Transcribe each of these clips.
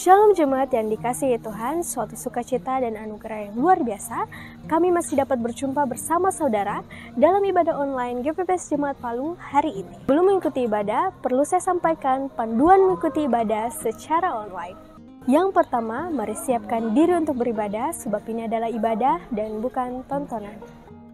Shalom jemaat yang dikasihi Tuhan, suatu sukacita dan anugerah yang luar biasa. Kami masih dapat berjumpa bersama saudara dalam ibadah online GPPS Jemaat Palu hari ini. Belum mengikuti ibadah, perlu saya sampaikan panduan mengikuti ibadah secara online. Yang pertama, mari siapkan diri untuk beribadah sebab ini adalah ibadah dan bukan tontonan.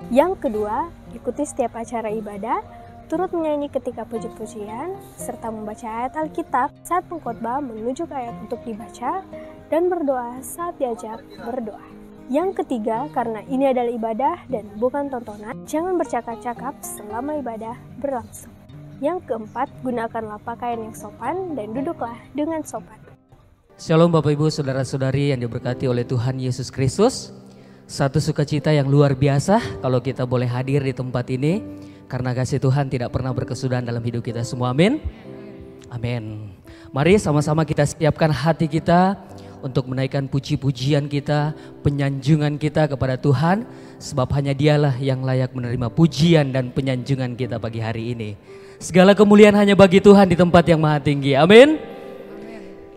Yang kedua, ikuti setiap acara ibadah, turut menyanyi ketika puji-pujian, serta membaca ayat Alkitab saat pengkhotbah menunjuk ayat untuk dibaca, dan berdoa saat diajak berdoa. Yang ketiga, karena ini adalah ibadah dan bukan tontonan, jangan bercakap-cakap selama ibadah berlangsung. Yang keempat, gunakanlah pakaian yang sopan dan duduklah dengan sopan. Shalom Bapak Ibu Saudara-saudari yang diberkati oleh Tuhan Yesus Kristus. Satu sukacita yang luar biasa kalau kita boleh hadir di tempat ini. Karena kasih Tuhan tidak pernah berkesudahan dalam hidup kita semua, amin. Amin. Mari sama-sama kita siapkan hati kita untuk menaikkan puji-pujian kita, penyanjungan kita kepada Tuhan. Sebab hanya Dialah yang layak menerima pujian dan penyanjungan kita pagi hari ini. Segala kemuliaan hanya bagi Tuhan di tempat yang maha tinggi, amin.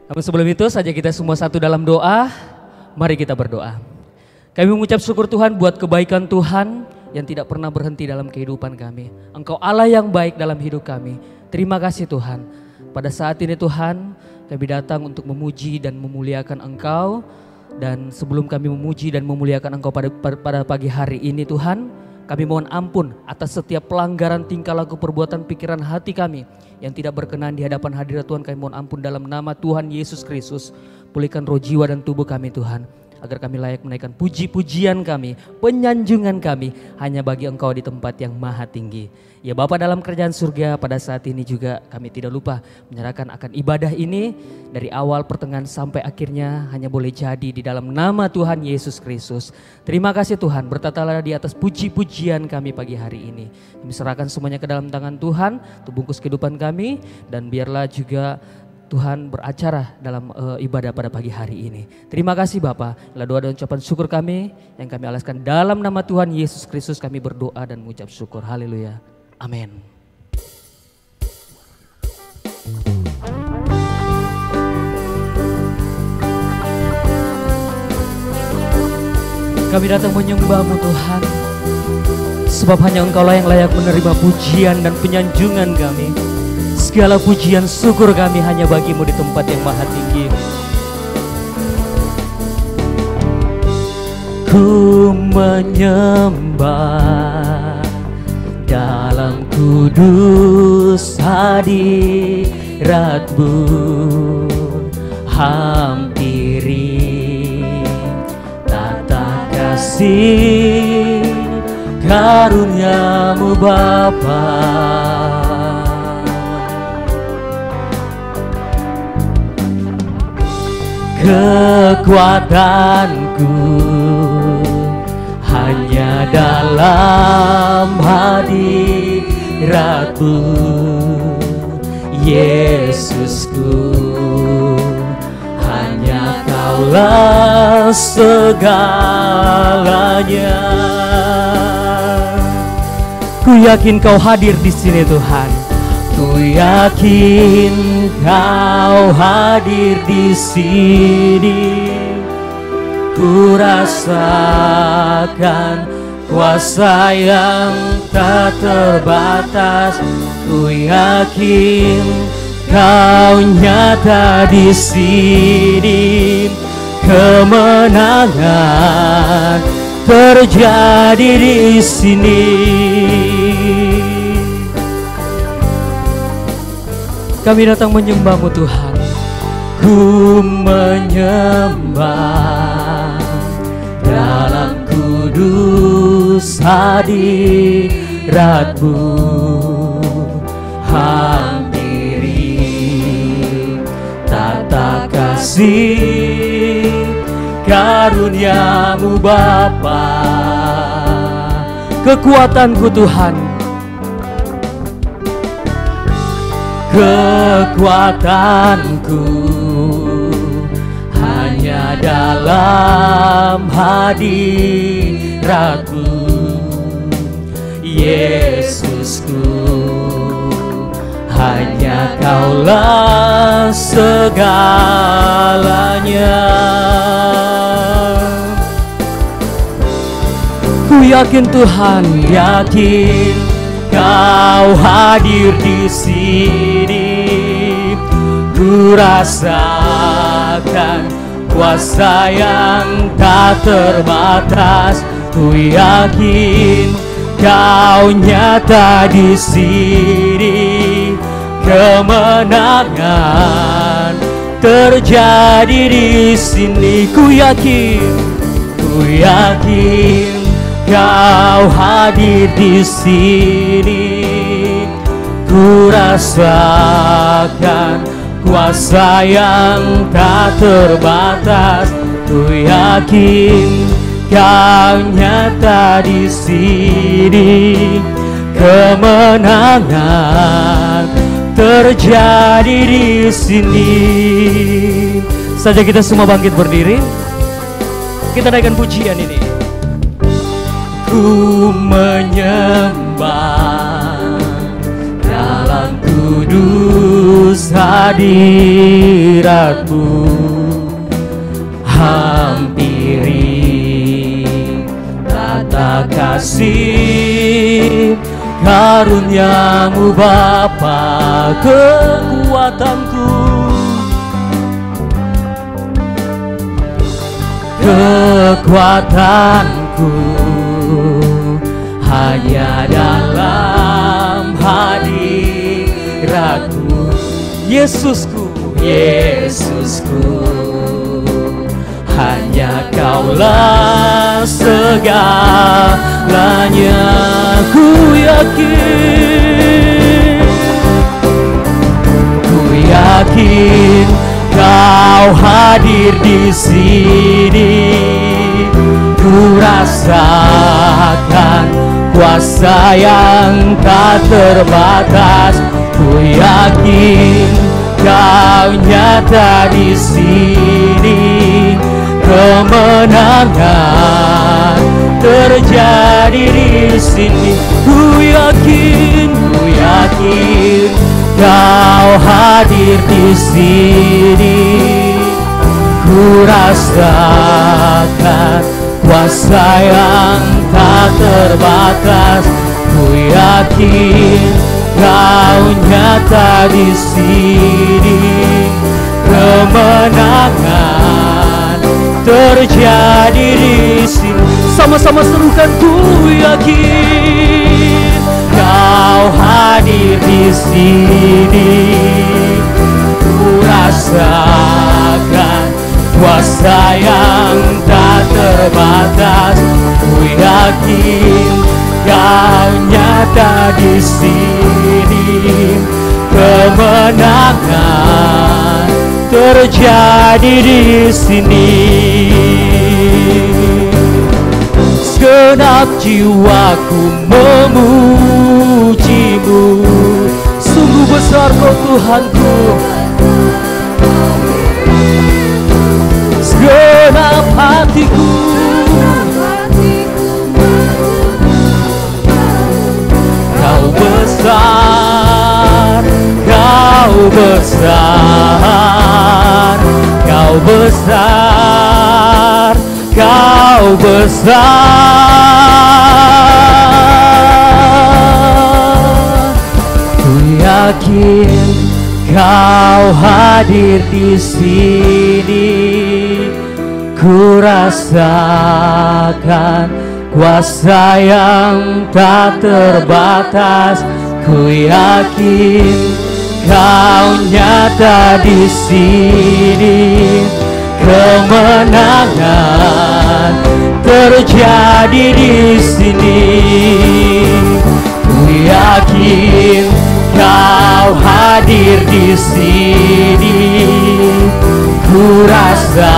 Namun sebelum itu saja kita semua satu dalam doa. Mari kita berdoa. Kami mengucap syukur Tuhan buat kebaikan Tuhan yang tidak pernah berhenti dalam kehidupan kami. Engkau Allah yang baik dalam hidup kami. Terima kasih Tuhan. Pada saat ini Tuhan, kami datang untuk memuji dan memuliakan Engkau. Dan sebelum kami memuji dan memuliakan Engkau pada pagi hari ini Tuhan, kami mohon ampun atas setiap pelanggaran tingkah laku, perbuatan, pikiran, hati kami yang tidak berkenan di hadapan hadirat Tuhan. Kami mohon ampun dalam nama Tuhan Yesus Kristus. Pulihkan roh, jiwa dan tubuh kami Tuhan, agar kami layak menaikkan puji-pujian kami, penyanjungan kami hanya bagi Engkau di tempat yang maha tinggi. Ya Bapa dalam kerajaan surga, pada saat ini juga kami tidak lupa menyerahkan akan ibadah ini dari awal, pertengahan sampai akhirnya hanya boleh jadi di dalam nama Tuhan Yesus Kristus. Terima kasih Tuhan, bertatalah di atas puji-pujian kami pagi hari ini. Kami serahkan semuanya ke dalam tangan Tuhan, untuk bungkus kehidupan kami, dan biarlah juga Tuhan beracara dalam ibadah pada pagi hari ini. Terima kasih Bapa. Inilah doa dan ucapan syukur kami yang kami alaskan dalam nama Tuhan Yesus Kristus. Kami berdoa dan mengucap syukur. Haleluya. Amin. Kami datang menyembah-Mu Tuhan, sebab hanya Engkau-lah yang layak menerima pujian dan penyanjungan kami. Segala pujian syukur kami hanya bagi-Mu di tempat yang maha tinggi. Ku menyembah dalam kudus hadirat-Mu, hampiri tata kasih karunia-Mu Bapa. Kekuatanku hanya dalam hadirat-Mu, Yesusku. Hanya Kaulah segalanya. Ku yakin Kau hadir di sini Tuhan. Ku yakin Kau hadir di sini. Ku rasakan kuasa yang tak terbatas. Ku yakin Kau nyata di sini. Kemenangan terjadi di sini. Kami datang menyembah-Mu Tuhan. Ku menyembah dalam kudus hadirat-Mu, hampiri tata kasih karunia-Mu Bapa. Kekuatanku Tuhan, kekuatanku hanya dalam hadirat-Mu, Yesusku. Hanya hanya Kaulah segalanya. Ku yakin Tuhan, yakin Kau hadir di sini. Ku rasakan kuasa yang tak terbatas. Ku yakin Kau nyata di sini. Kemenangan terjadi di sini. Ku yakin Kau hadir di sini. Ku rasakan kuasa yang tak terbatas. Ku yakin Kau nyata di sini. Kemenangan terjadi di sini. Saja kita semua bangkit berdiri. Kita naikkan pujian ini. Ku menyembah dalam kudus hadirat-Mu. Hampiri tata kasih karunia-Mu Bapa, kekuatanku, kekuatanku hanya dalam hadirat-Mu. Yesusku, Yesusku, hanya Kaulah segalanya. Ku yakin Kau hadir di sini. Ku rasakan kuasa yang tak terbatas. Ku yakin Kau nyata di sini. Kemenangan terjadi di sini. Ku yakin Kau hadir di sini. Ku rasakan kuasa yang tak terbatas. Ku yakin Kau nyata di sini. Kemenangan terjadi di sini. Sama-sama serukan, ku yakin Kau hadir di sini. Ku rasakan kuasa yang tak terbatas. Ku yakin Kau nyata di sini. Kemenangan terjadi di sini. Segenap jiwaku memuji-Mu. Sungguh besar Kau Tuhanku. Segenap hatiku Kau besar, Kau besar, Kau besar, Kau besar. Ku yakin Kau hadir di sini. Ku rasakan kuasa yang tak terbatas. Ku yakin Kau nyata di sini. Kemenangan terjadi di sini. Ku yakin Kau hadir di sini. Ku rasakan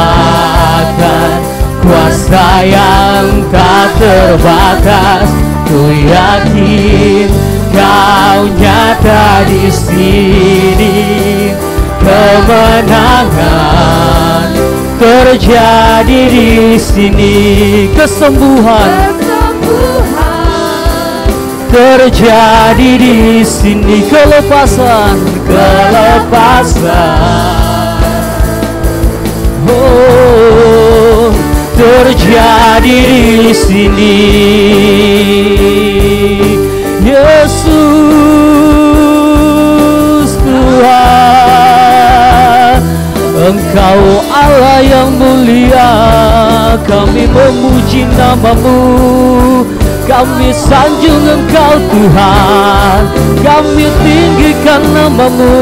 kuasa yang tak terbatas. Ku yakin Kau nyata di sini. Kemenangan terjadi di sini. Kesembuhan terjadi di sini. Kelepasan kelepasan. Oh, terjadi di sini. Yesus Tuhan, Engkau Allah yang mulia, kami memuji nama-Mu, kami sanjung Engkau Tuhan, kami tinggikan nama-Mu,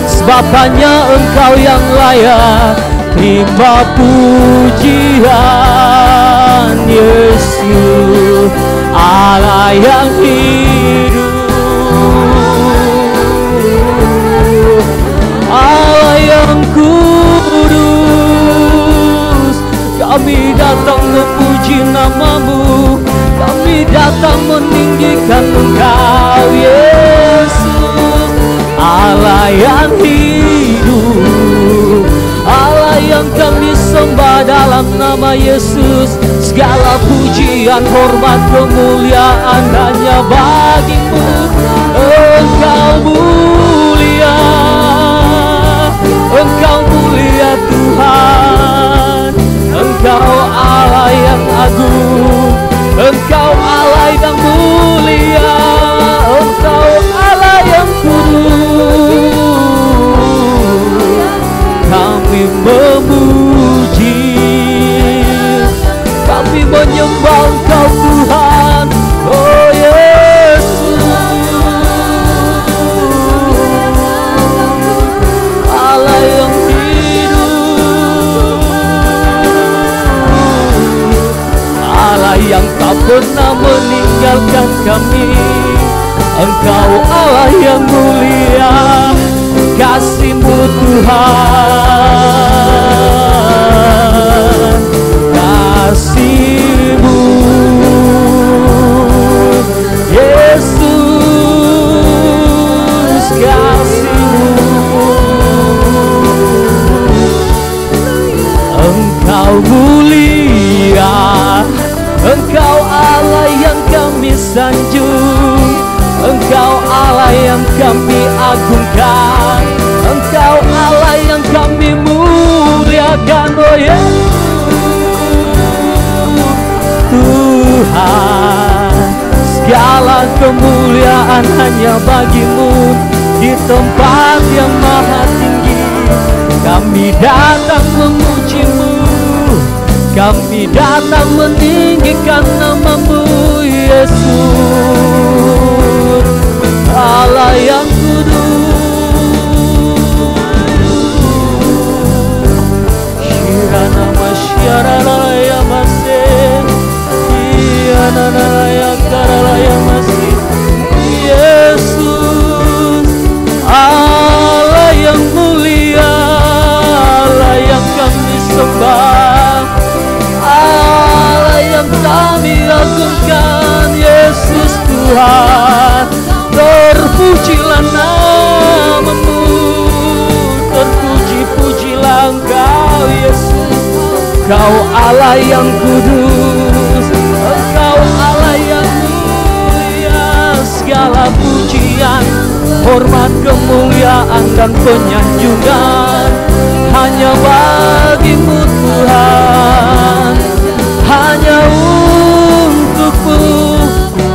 sebab hanya Engkau yang layak terima pujian. Yesus Allah yang hidup, Allah yang kudus, kami datang memuji nama-Mu, kami datang meninggikan Engkau. Yesus Allah yang hidup, Allah yang kami sembah dalam nama Yesus. Segala pujian, hormat, kemuliaan hanya bagi-Mu. Engkau mulia, Engkau mulia Tuhan, Engkau Allah yang agung, Engkau Allah yang mulia, Engkau Allah yang kudus. Kami memuji, kami menyembah Engkau Tuhan. Oh Yesus, Allah yang hidup, Allah yang tak pernah meninggalkan kami. Engkau Allah yang mulia, kasih-Mu Tuhan, kasih-Mu Yesus, kasih-Mu. Engkau mulia, Engkau Allah yang kami sanjung, Engkau Allah yang kami agungkan, Engkau Allah yang kami muliakan. Oh Yesus Tuhan, segala kemuliaan hanya bagi-Mu. Di tempat yang maha tinggi kami datang memuji-Mu, kami datang meninggikan nama-Mu. Yesus Allah yang kudus, Shirana Mashyaralaya Masih, Iyananaya Karalaya Masih. Yesus Allah yang mulia, Allah yang kami sembah, Allah yang kami agungkan. Yesus Tuhan, terpujilah nama-Mu, terpuji-pujilah Engkau Yesus. Engkau Allah yang kudus, Engkau Allah yang mulia. Segala pujian, hormat, kemuliaan dan penyanjungan hanya bagi-Mu Tuhan, hanya untuk-Mu.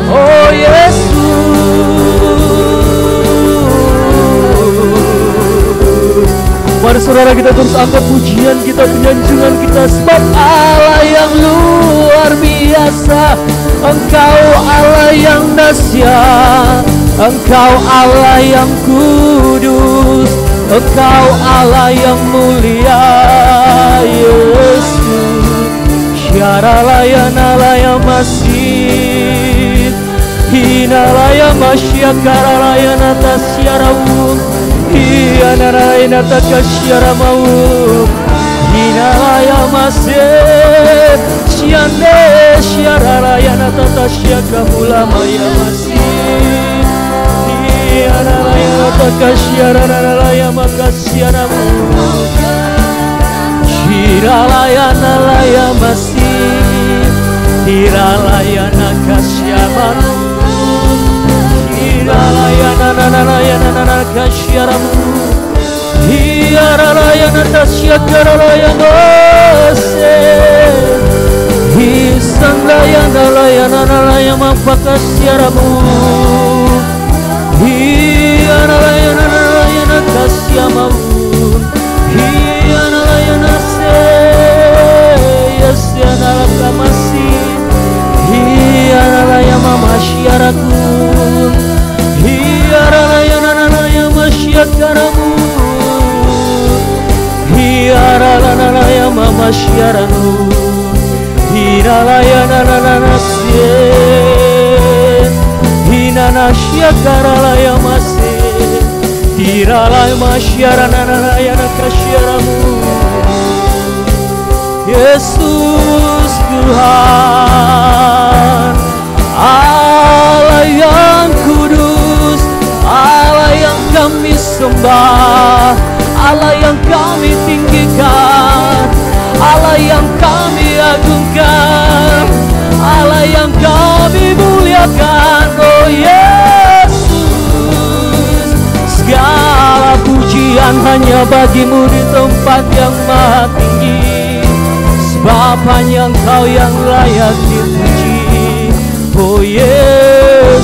Oh Yesus, mari saudara kita terus angkat pujian kita, penyanjungan kita, sebab Allah yang luar biasa, Engkau Allah yang dahsyat, Engkau Allah yang kudus, Engkau Allah yang mulia. Yesus Syaralaya nalaya masih, Hinalaya masyakaralaya natasyarawu, Hiyanaraya natakasyaramawu, Hinalaya masih, Syande syaralaya natatasyakamulamaya masih, Hiyanaraya natakasyaralaya makasyaramu, Hiralaya nalaya masih, Hiralaya nakasyaman, Hiralaya nananaya nananaya kasyaramu. Hiaralayana tasyakaralayana se. Hisanlayana layana layama pakasyaramu. Hiaralayana layana kasyamamu. Hiaralayana se. Yasyana lakamasi. Hiaralayama masyaraku. Hiaralayana masyakaramu. Hiaralayana masyaraku. Hiaralayana se. Hinana syakaralayama se. Hiaralayama syaralayana kasyaramu. Yesus Tuhan, Allah yang kudus, Allah yang kami sembah, Allah yang kami tinggikan, Allah yang kami agungkan, Allah yang kami muliakan. Oh Yesus, segala pujian hanya bagimu di tempat yang maha tinggi. Sebab hanya Engkau yang layak dipuji. Oh Yesus,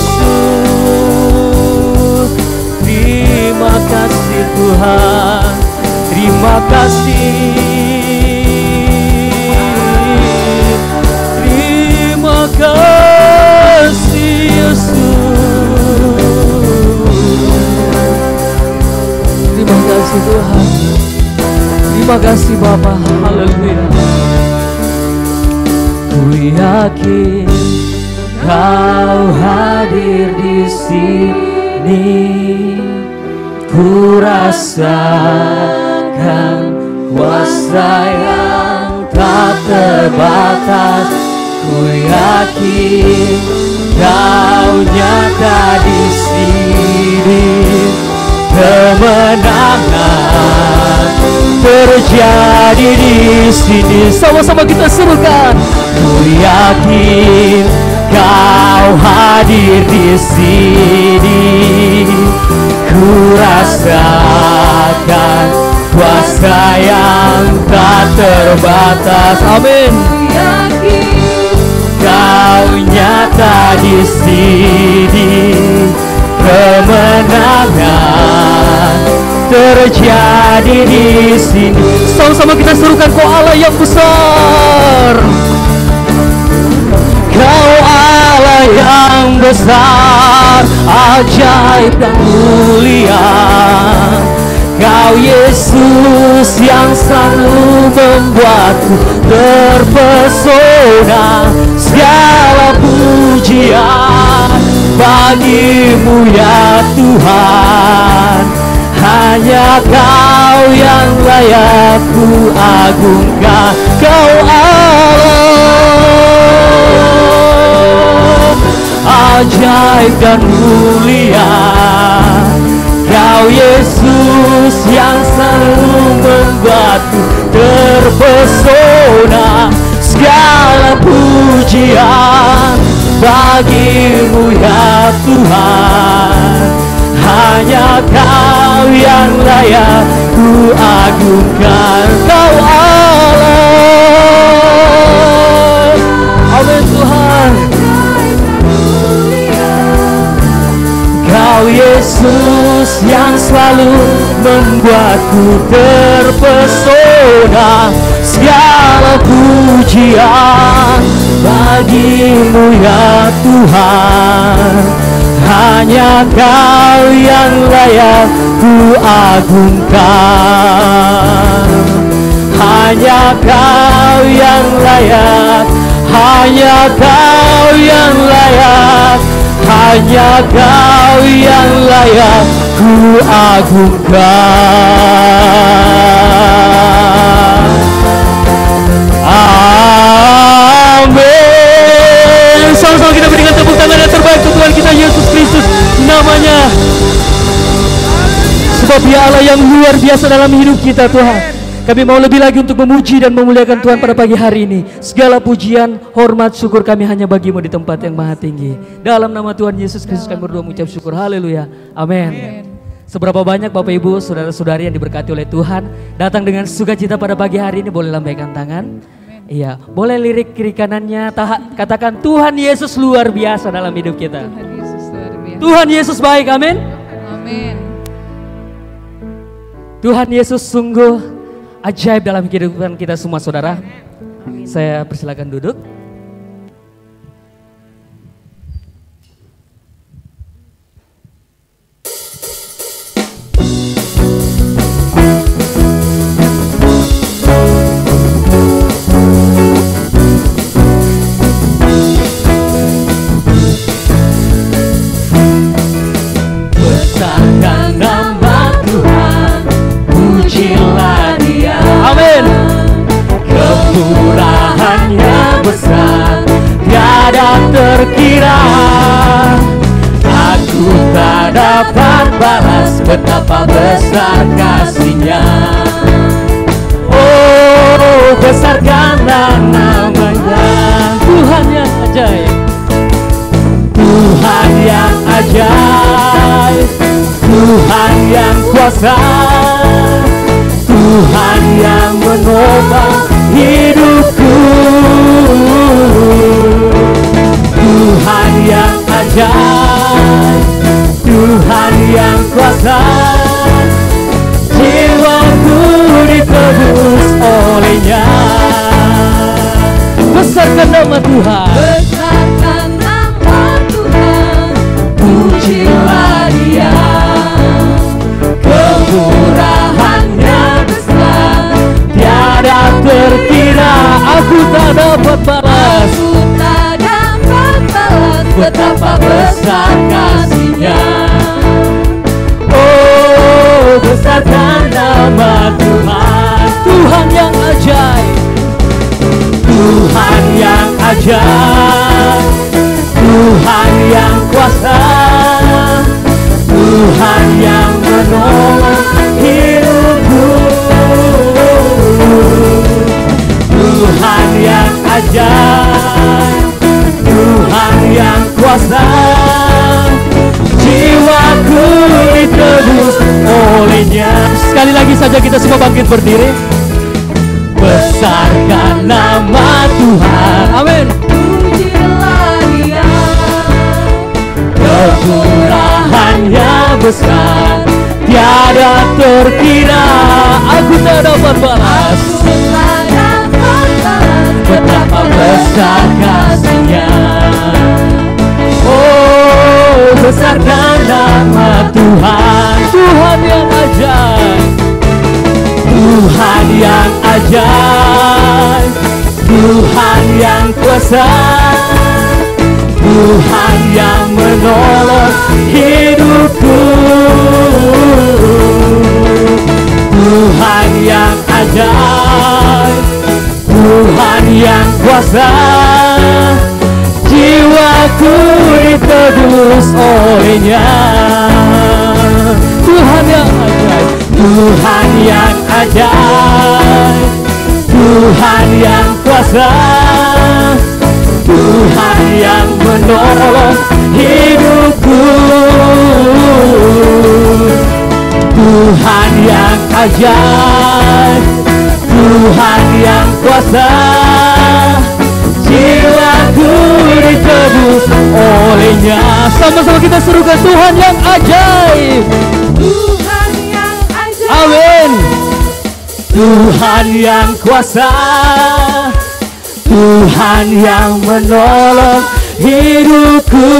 terima kasih Tuhan, terima kasih, terima kasih Yesus, terima kasih Tuhan, terima kasih Bapa. Haleluya. Ku yakin Kau hadir di sini, ku rasakan kuasa yang tak terbatas. Ku yakin Kau nyata di sini, kemenangan terjadi di sini. Sama-sama kita serukan. Ku yakin Kau hadir di sini, ku rasakan kuasa yang tak terbatas. Amin. Ku yakin Kau nyata di sini, kemenangan terjadi di sini. Sama-sama kita serukan, Kau Allah yang besar, Kau Allah yang besar, ajaib dan mulia. Kau Yesus yang selalu membuatku terpesona. Segala pujian bagimu ya Tuhan, hanya Kau yang layak ku agungkan. Kau Allah ajaib dan mulia. Kau Yesus yang selalu membuatku terpesona. Segala pujian bagimu ya Tuhan, hanya Kau yang layak ku agungkan. Kau Allah. Amin Tuhan. Kau Yesus yang selalu membuatku terpesona. Segala pujian bagimu ya Tuhan, hanya Kau yang layak ku agungkan. Hanya Kau yang layak, hanya Kau yang layak, hanya Kau yang layak ku agungkan. Amin. Sama-sama kita berikan tepuk tangan yang terbaik untuk Tuhan kita Yesus Kristus namanya. Sebab Dia Allah yang luar biasa dalam hidup kita Tuhan. Kami mau lebih lagi untuk memuji dan memuliakan Tuhan pada pagi hari ini. Segala pujian, hormat, syukur kami hanya bagimu di tempat yang maha tinggi. Dalam nama Tuhan Yesus Kristus kami berdoa mengucap syukur. Haleluya. Amin. Seberapa banyak Bapak Ibu, saudara-saudari yang diberkati oleh Tuhan datang dengan sukacita pada pagi hari ini, boleh lambaikan tangan. Iya, boleh lirik kiri kanannya, katakan Tuhan Yesus luar biasa dalam hidup kita. Tuhan Yesus luar biasa. Tuhan Yesus baik, amin. Amin. Tuhan Yesus sungguh ajaib dalam kehidupan kita semua, saudara. Saya persilakan duduk. Terkira aku tak dapat balas betapa besar kasih-Nya. Oh, besarkanlah namanya. Tuhan yang ajaib, Tuhan yang ajaib, Tuhan yang kuasa, Tuhan yang menopang hidupku. Tuhan yang ajaib, Tuhan yang kuasa, jiwaku ditebus oleh-Nya. Besarkan nama Tuhan, Besarkan nama Tuhan, pujilah Dia. Kemurahan-Nya besar, tiada terkira. Aku tak dapat balas, betapa besar kasih-Nya. Oh, besarkan nama Tuhan, Tuhan yang ajaib, Tuhan yang ajaib, Tuhan yang kuasa, Tuhan yang menolong hidupku. Tuhan yang ajaib, Tuhan yang kuasa, jiwaku ditebus oleh-Nya. Sekali lagi saja kita semua bangkit berdiri. Besarkan nama Tuhan, amin. pujilah Dia. Kemurahan-Nya besar, tiada terkira. Aku tak dapat balas, betapa besar kasih-Nya. Oh, besarkan nama Tuhan, Tuhan yang ajaib, Tuhan yang ajaib, Tuhan yang kuasa, Tuhan yang menolong hidupku. Tuhan yang ajaib, Tuhan yang kuasa, jiwaku ditebus oleh-Nya. Tuhan yang ajaib, Tuhan yang ajaib, Tuhan yang kuasa, Tuhan yang menolong hidupku. Tuhan yang ajaib, Tuhan yang kuasa, jiwaku ditebus oleh-Nya. Sama-sama kita serukan Tuhan yang ajaib, Tuhan yang ajaib. amin. Tuhan yang kuasa, Tuhan yang menolong hidupku.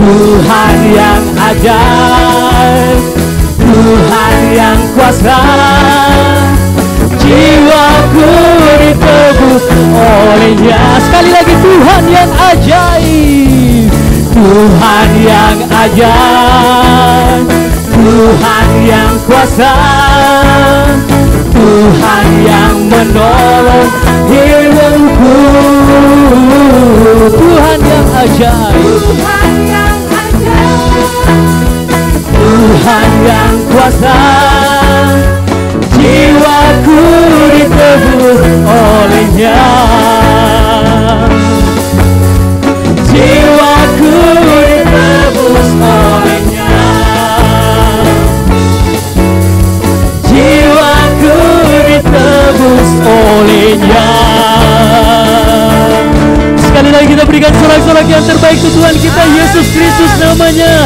Tuhan yang ajaib, Tuhan yang kuasa, jiwaku ditebus oleh-Nya. Sekali lagi Tuhan yang ajaib, Tuhan yang ajaib, Tuhan yang kuasa, Tuhan yang menolong hidupku. Tuhan yang ajaib, Tuhan yang ajaib. Tuhan yang kuasa, jiwaku ditebus oleh-Nya. Jiwaku ditebus oleh-Nya. berikan sorak-sorak yang terbaik untuk Tuhan kita Yesus Kristus namanya.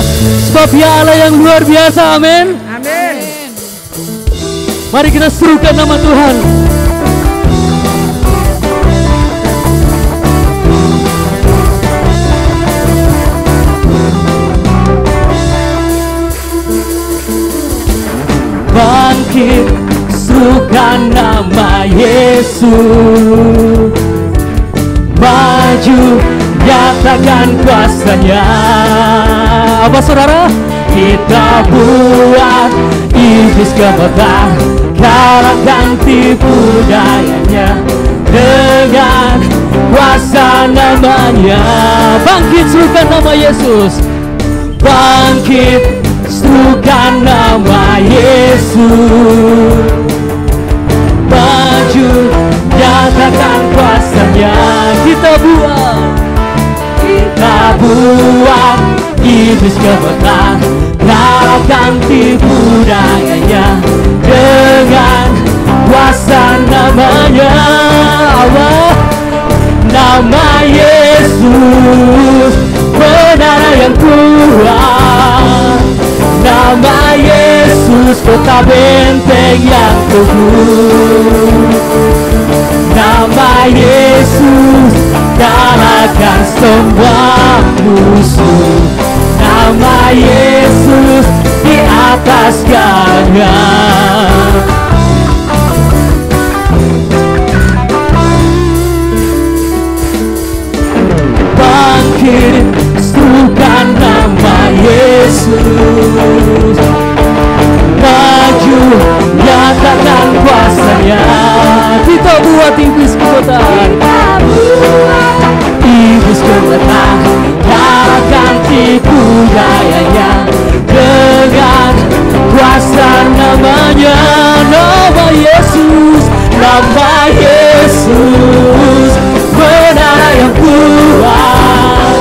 Sebab Dia Allah yang luar biasa. Amin. Amin. Mari kita serukan nama Tuhan. Bangkit, serukan nama Yesus. Maju, nyatakan kuasanya. Apa saudara? Kita buat iblis gemetar, kalahkan tipu dayanya dengan kuasa namanya. Bangkit, serukan nama Yesus. Bangkit, serukan nama Yesus. Maju, nyatakan kuasanya. Kita buat iblis gemetar, kalahkan tipu dayanya dengan kuasa namanya. Allah, nama Yesus, menara yang kuat. Nama Yesus, kota benteng yang teguh. Nama Yesus, kalahkan semua musuh. Nama Yesus, di atas segalanya. Bangkit, serukan nama Yesus. Maju, nyatakan kuasanya. Kita buat iblis gemetar, iblis gemetar, kalahkan tipu dayanya dengan kuasa namanya. Nama Yesus, nama Yesus, menara yang kuat.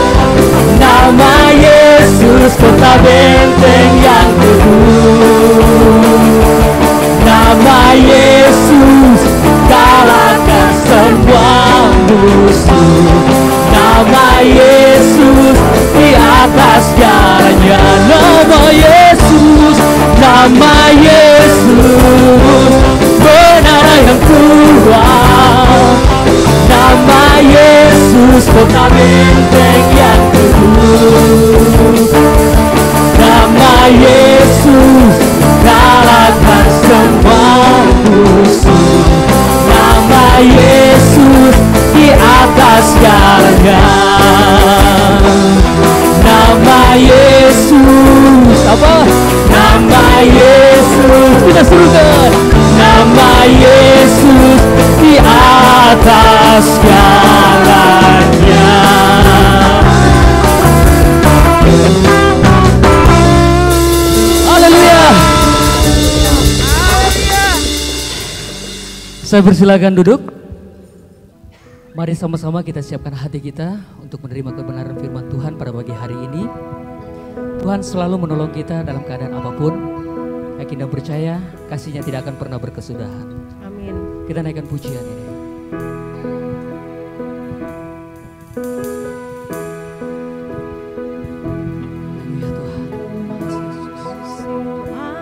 Nama Yesus, kota benteng yang teguh. Nama Yesus, kalahkan semua musuh. Nama Yesus, di atas segalanya. Nama Yesus, nama Yesus, menara yang kuat. Nama Yesus, kota benteng yang teguh. Nama Yesus, kalahkan semua musuh. Nama Yesus, di atas segalanya. Nama Yesus, apa? Nama Yesus, kita serukan. Nama Yesus, di atas segalanya. Haleluya. Saya persilakan duduk. Mari sama-sama kita siapkan hati kita untuk menerima kebenaran firman Tuhan pada pagi hari ini. Tuhan selalu menolong kita dalam keadaan apapun. Yakin dan percaya kasih-Nya tidak akan pernah berkesudahan. Amin. Kita naikkan pujian ini.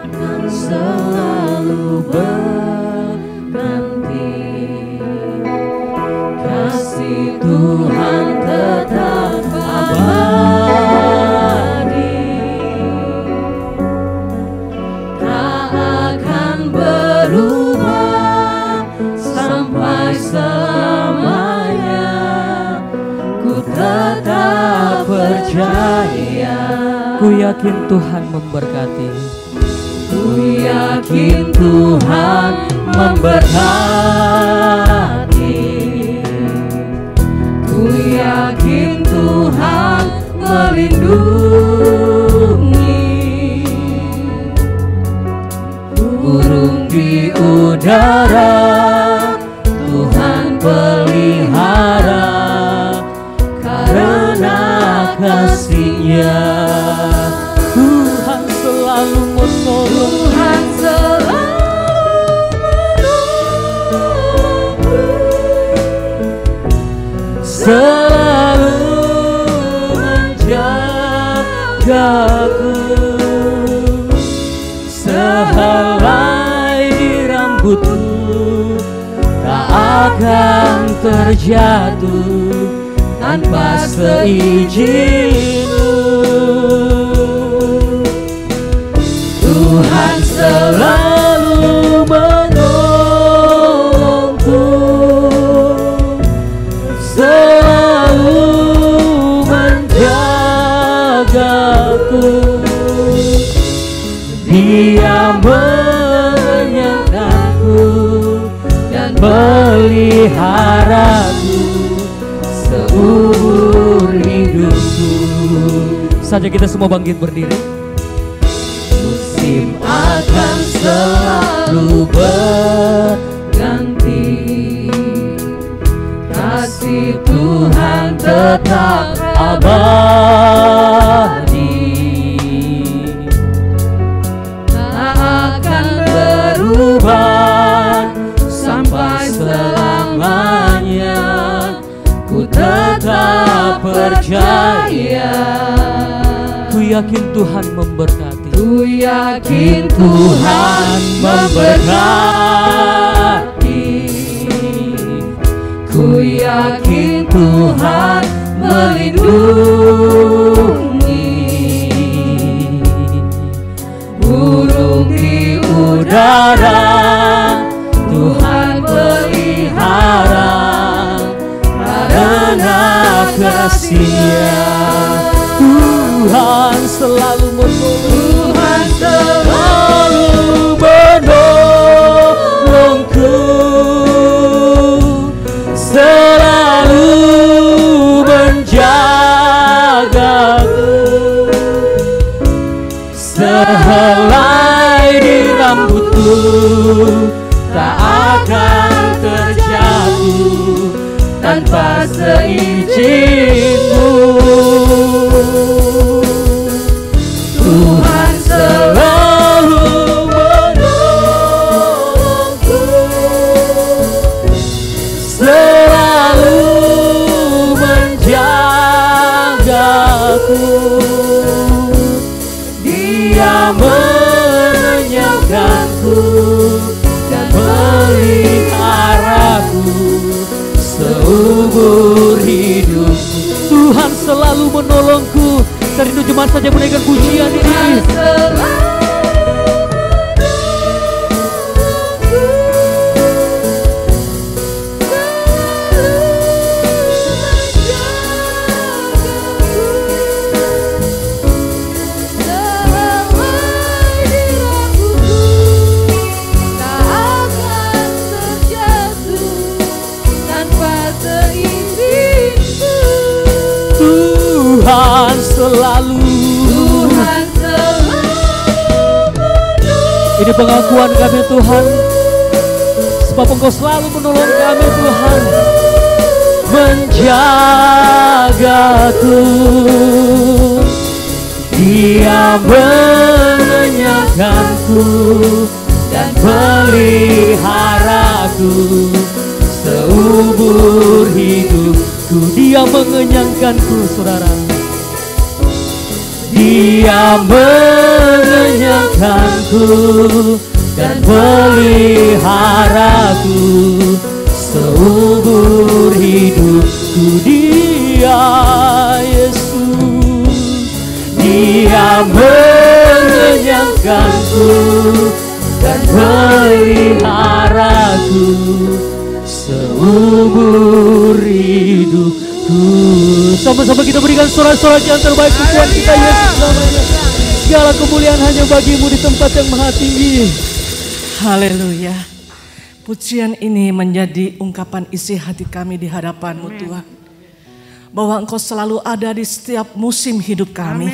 Akan selalu berganti, kasih Tuhan tetap abadi, tak akan berubah sampai selamanya. Ku tetap percaya, Ku yakin Tuhan memberkati. ku yakin Tuhan memberkati, ku yakin Tuhan melindungi. Burung di udara Tuhan pelihara, karena kasih-Nya. Tuhan selalu menolong. Tuhan selalu menolong, Selalu butuh, tak akan terjatuh tanpa seizin-Mu. Tuhan selalu menolongku, selalu menjagaku. Dia menyertaku dan peliharaku seumur hidupku. Saja kita semua bangkit berdiri. Musim akan selalu berganti, kasih Tuhan tetap abadi, tak akan berubah sampai selamanya. Ku tetap percaya, Ku yakin Tuhan memberkati. ku yakin Tuhan memberkati. Ku yakin Tuhan melindungi. Burung di udara Tuhan pelihara, karena kasih-Nya. Tuhan selalu menolong. Tuhan selalu menolongku, selalu menjagaku. Sehelai di rambutku tak akan terjatuh tanpa seizin-Mu. Tuhan selalu menolongku, selalu menjagaku. Dia menyertaku dan peliharaku seumur hidupku. Tuhan selalu menolongku. Dari jemaat saja menaikkan pujian ini. Tuhan selalu. Ini pengakuan kami Tuhan, sebab Engkau selalu menolong kami Tuhan, menjagaku. Dia menyertaku dan peliharaku seumur hidupku. Dia mengenyangkanku, saudara. Dia mengenyangkanku dan peliharaku seumur hidupku. Dia Yesus. Dia mengenyangkanku dan peliharaku seumur hidupku. Sama-sama kita berikan sorak-sorak yang terbaik Tuhan kita Yesus namanya. Segala kemuliaan hanya bagi-Mu di tempat yang maha tinggi. Haleluya. Pujian ini menjadi ungkapan isi hati kami di hadapan-Mu Tuhan. Bahwa Engkau selalu ada di setiap musim hidup kami.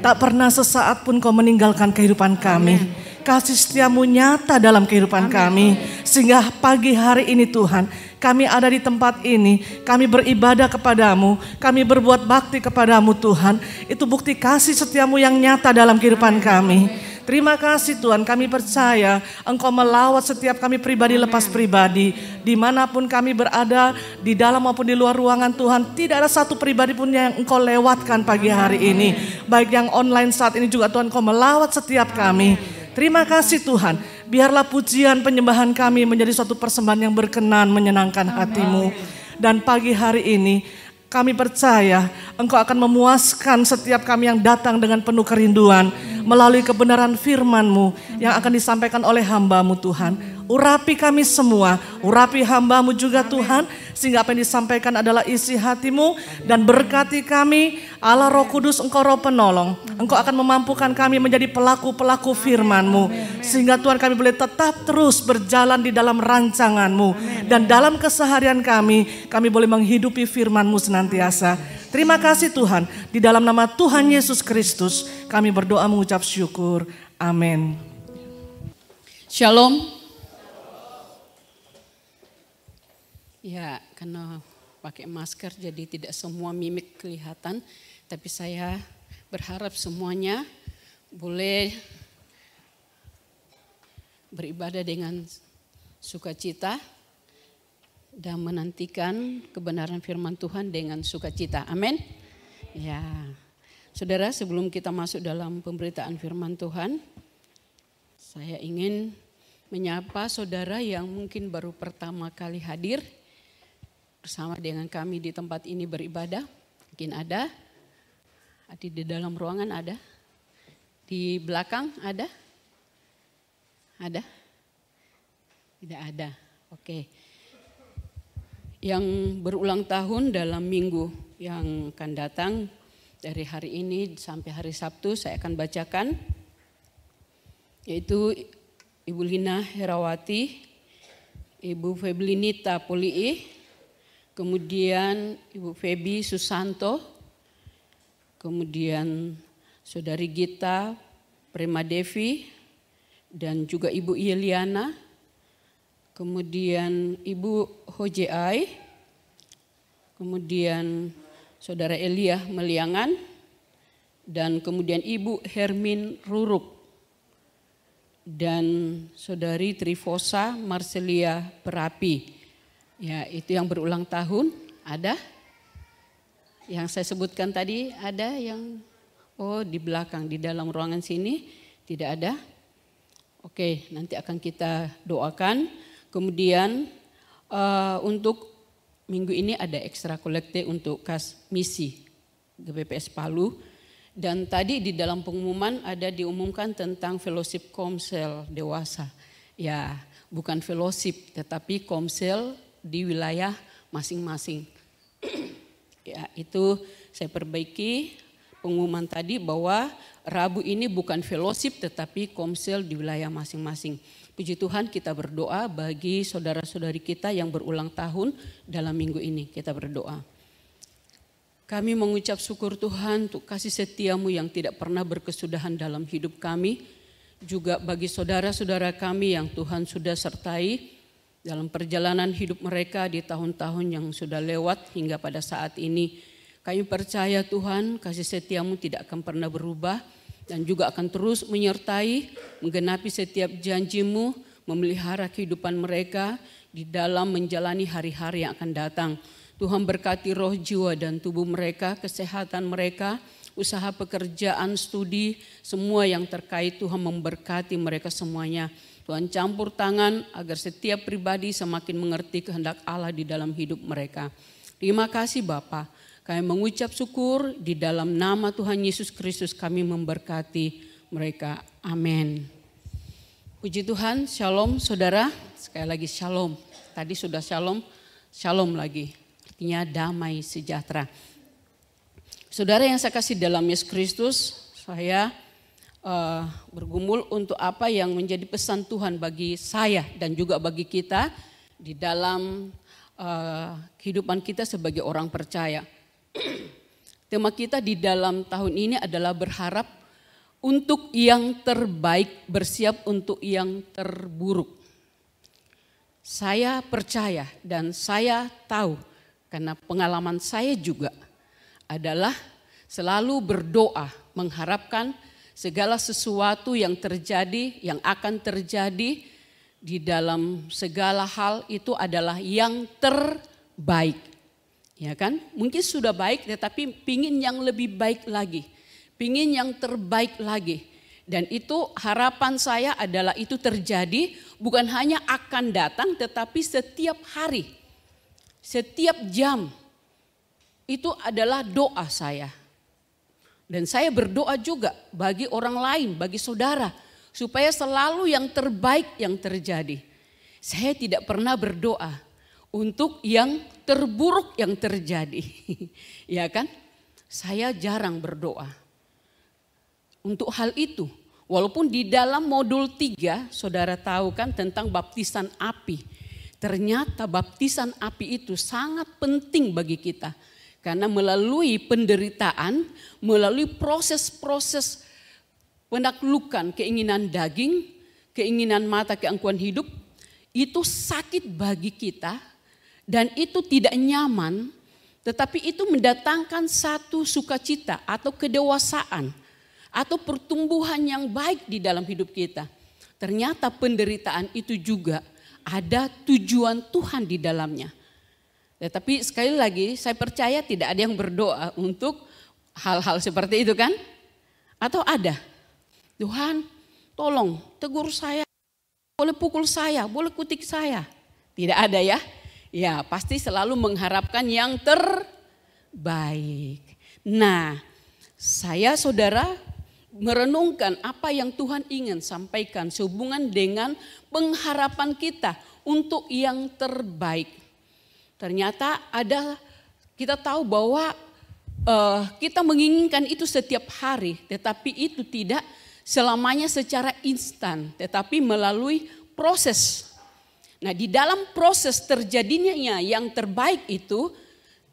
Tak pernah sesaat pun Kau meninggalkan kehidupan kami. Kasih setiamu nyata dalam kehidupan kami. Sehingga pagi hari ini Tuhan, kami ada di tempat ini, kami beribadah kepadamu, kami berbuat bakti kepadamu Tuhan. Itu bukti kasih setiamu yang nyata dalam kehidupan kami. Terima kasih Tuhan, kami percaya Engkau melawat setiap kami pribadi lepas pribadi. Dimanapun kami berada, di dalam maupun di luar ruangan Tuhan, tidak ada satu pribadi pun yang Engkau lewatkan pagi hari ini. Baik yang online saat ini juga Tuhan, Engkau melawat setiap kami. Terima kasih Tuhan, Biarlah pujian penyembahan kami menjadi suatu persembahan yang berkenan, menyenangkan hati-Mu. Dan pagi hari ini kami percaya Engkau akan memuaskan setiap kami yang datang dengan penuh kerinduan melalui kebenaran firman-Mu yang akan disampaikan oleh hamba-Mu Tuhan. Urapi kami semua, urapi hamba-Mu juga Tuhan, sehingga apa yang disampaikan adalah isi hati-Mu, dan berkati kami. Allah Roh Kudus, Engkau Roh Penolong, Engkau akan memampukan kami menjadi pelaku-pelaku firman-Mu, sehingga Tuhan kami boleh tetap terus berjalan di dalam rancangan-Mu, dan dalam keseharian kami boleh menghidupi firman-Mu senantiasa. Terima kasih Tuhan, di dalam nama Tuhan Yesus Kristus kami berdoa mengucap syukur. Amin. Shalom. Ya, karena pakai masker jadi tidak semua mimik kelihatan, tapi saya berharap semuanya boleh beribadah dengan sukacita dan menantikan kebenaran firman Tuhan dengan sukacita. Amin. Ya, saudara, sebelum kita masuk dalam pemberitaan firman Tuhan, saya ingin menyapa saudara yang mungkin baru pertama kali hadir bersama dengan kami di tempat ini beribadah. Mungkin ada di dalam ruangan, ada di belakang, ada tidak ada. Oke. Yang berulang tahun dalam minggu yang akan datang, dari hari ini sampai hari Sabtu saya akan bacakan, yaitu Ibu Lina Herawati, Ibu Feblinita Polii, kemudian Ibu Febi Susanto, kemudian Saudari Gita Prema Devi, dan juga Ibu Yeliana, kemudian Ibu Hojeai, kemudian Saudara Elia Meliangan, dan kemudian Ibu Hermin Ruruk, dan Saudari Trifosa Marcelia Perapi. Ya, itu yang berulang tahun. Ada yang saya sebutkan tadi, ada yang di belakang, di dalam ruangan sini tidak ada. Oke, nanti akan kita doakan. Kemudian untuk minggu ini ada ekstra kolekte untuk kas misi GPPS Palu. Dan tadi di dalam pengumuman ada diumumkan tentang fellowship komsel dewasa. Ya, bukan fellowship tetapi komsel di wilayah masing-masing. Ya, itu saya perbaiki pengumuman tadi bahwa Rabu ini bukan fellowship tetapi komsel di wilayah masing-masing. Puji Tuhan, kita berdoa bagi saudara-saudari kita yang berulang tahun dalam minggu ini. Kita berdoa. Kami mengucap syukur Tuhan untuk kasih setia-Mu yang tidak pernah berkesudahan dalam hidup kami. Juga bagi saudara-saudara kami yang Tuhan sudah sertai dalam perjalanan hidup mereka di tahun-tahun yang sudah lewat hingga pada saat ini. Kami percaya Tuhan, kasih setia-Mu tidak akan pernah berubah dan juga akan terus menyertai, menggenapi setiap janji-Mu, memelihara kehidupan mereka di dalam menjalani hari-hari yang akan datang. Tuhan berkati roh, jiwa dan tubuh mereka, kesehatan mereka, usaha pekerjaan, studi, semua yang terkait Tuhan memberkati mereka semuanya. Tuhan campur tangan agar setiap pribadi semakin mengerti kehendak Allah di dalam hidup mereka. Terima kasih Bapa. Kami mengucap syukur di dalam nama Tuhan Yesus Kristus kami memberkati mereka. Amin. Puji Tuhan, shalom saudara. Sekali lagi shalom. Tadi sudah shalom, shalom lagi. Artinya damai sejahtera. Saudara yang saya kasih dalam Yesus Kristus, saya bergumul untuk apa yang menjadi pesan Tuhan bagi saya dan juga bagi kita di dalam kehidupan kita sebagai orang percaya. Tema kita di dalam tahun ini adalah berharap untuk yang terbaik, bersiap untuk yang terburuk. Saya percaya dan saya tahu karena pengalaman saya juga adalah selalu berdoa mengharapkan segala sesuatu yang terjadi, yang akan terjadi di dalam segala hal itu adalah yang terbaik. Ya kan? Mungkin sudah baik tetapi pingin yang lebih baik lagi. Pingin yang terbaik lagi. Dan itu harapan saya adalah itu terjadi bukan hanya akan datang tetapi setiap hari, setiap jam. Itu adalah doa saya. Dan saya berdoa juga bagi orang lain, bagi saudara. Supaya selalu yang terbaik yang terjadi. Saya tidak pernah berdoa untuk yang terburuk yang terjadi. Ya kan? Saya jarang berdoa untuk hal itu. Walaupun di dalam modul 3 saudara tahu kan tentang baptisan api. Ternyata baptisan api itu sangat penting bagi kita. Karena melalui penderitaan, melalui proses-proses penaklukan keinginan daging, keinginan mata, keangkuhan hidup, itu sakit bagi kita dan itu tidak nyaman, tetapi itu mendatangkan satu sukacita atau kedewasaan atau pertumbuhan yang baik di dalam hidup kita. Ternyata penderitaan itu juga ada tujuan Tuhan di dalamnya. Tetapi sekali lagi saya percaya tidak ada yang berdoa untuk hal-hal seperti itu kan? Atau ada? Tuhan tolong tegur saya, boleh pukul saya, boleh kutik saya. Tidak ada ya? Ya pasti selalu mengharapkan yang terbaik. Nah saya saudara merenungkan apa yang Tuhan ingin sampaikan sehubungan dengan pengharapan kita untuk yang terbaik. Ternyata kita tahu bahwa kita menginginkan itu setiap hari, tetapi itu tidak selamanya secara instan, tetapi melalui proses. Nah di dalam proses terjadinya yang terbaik itu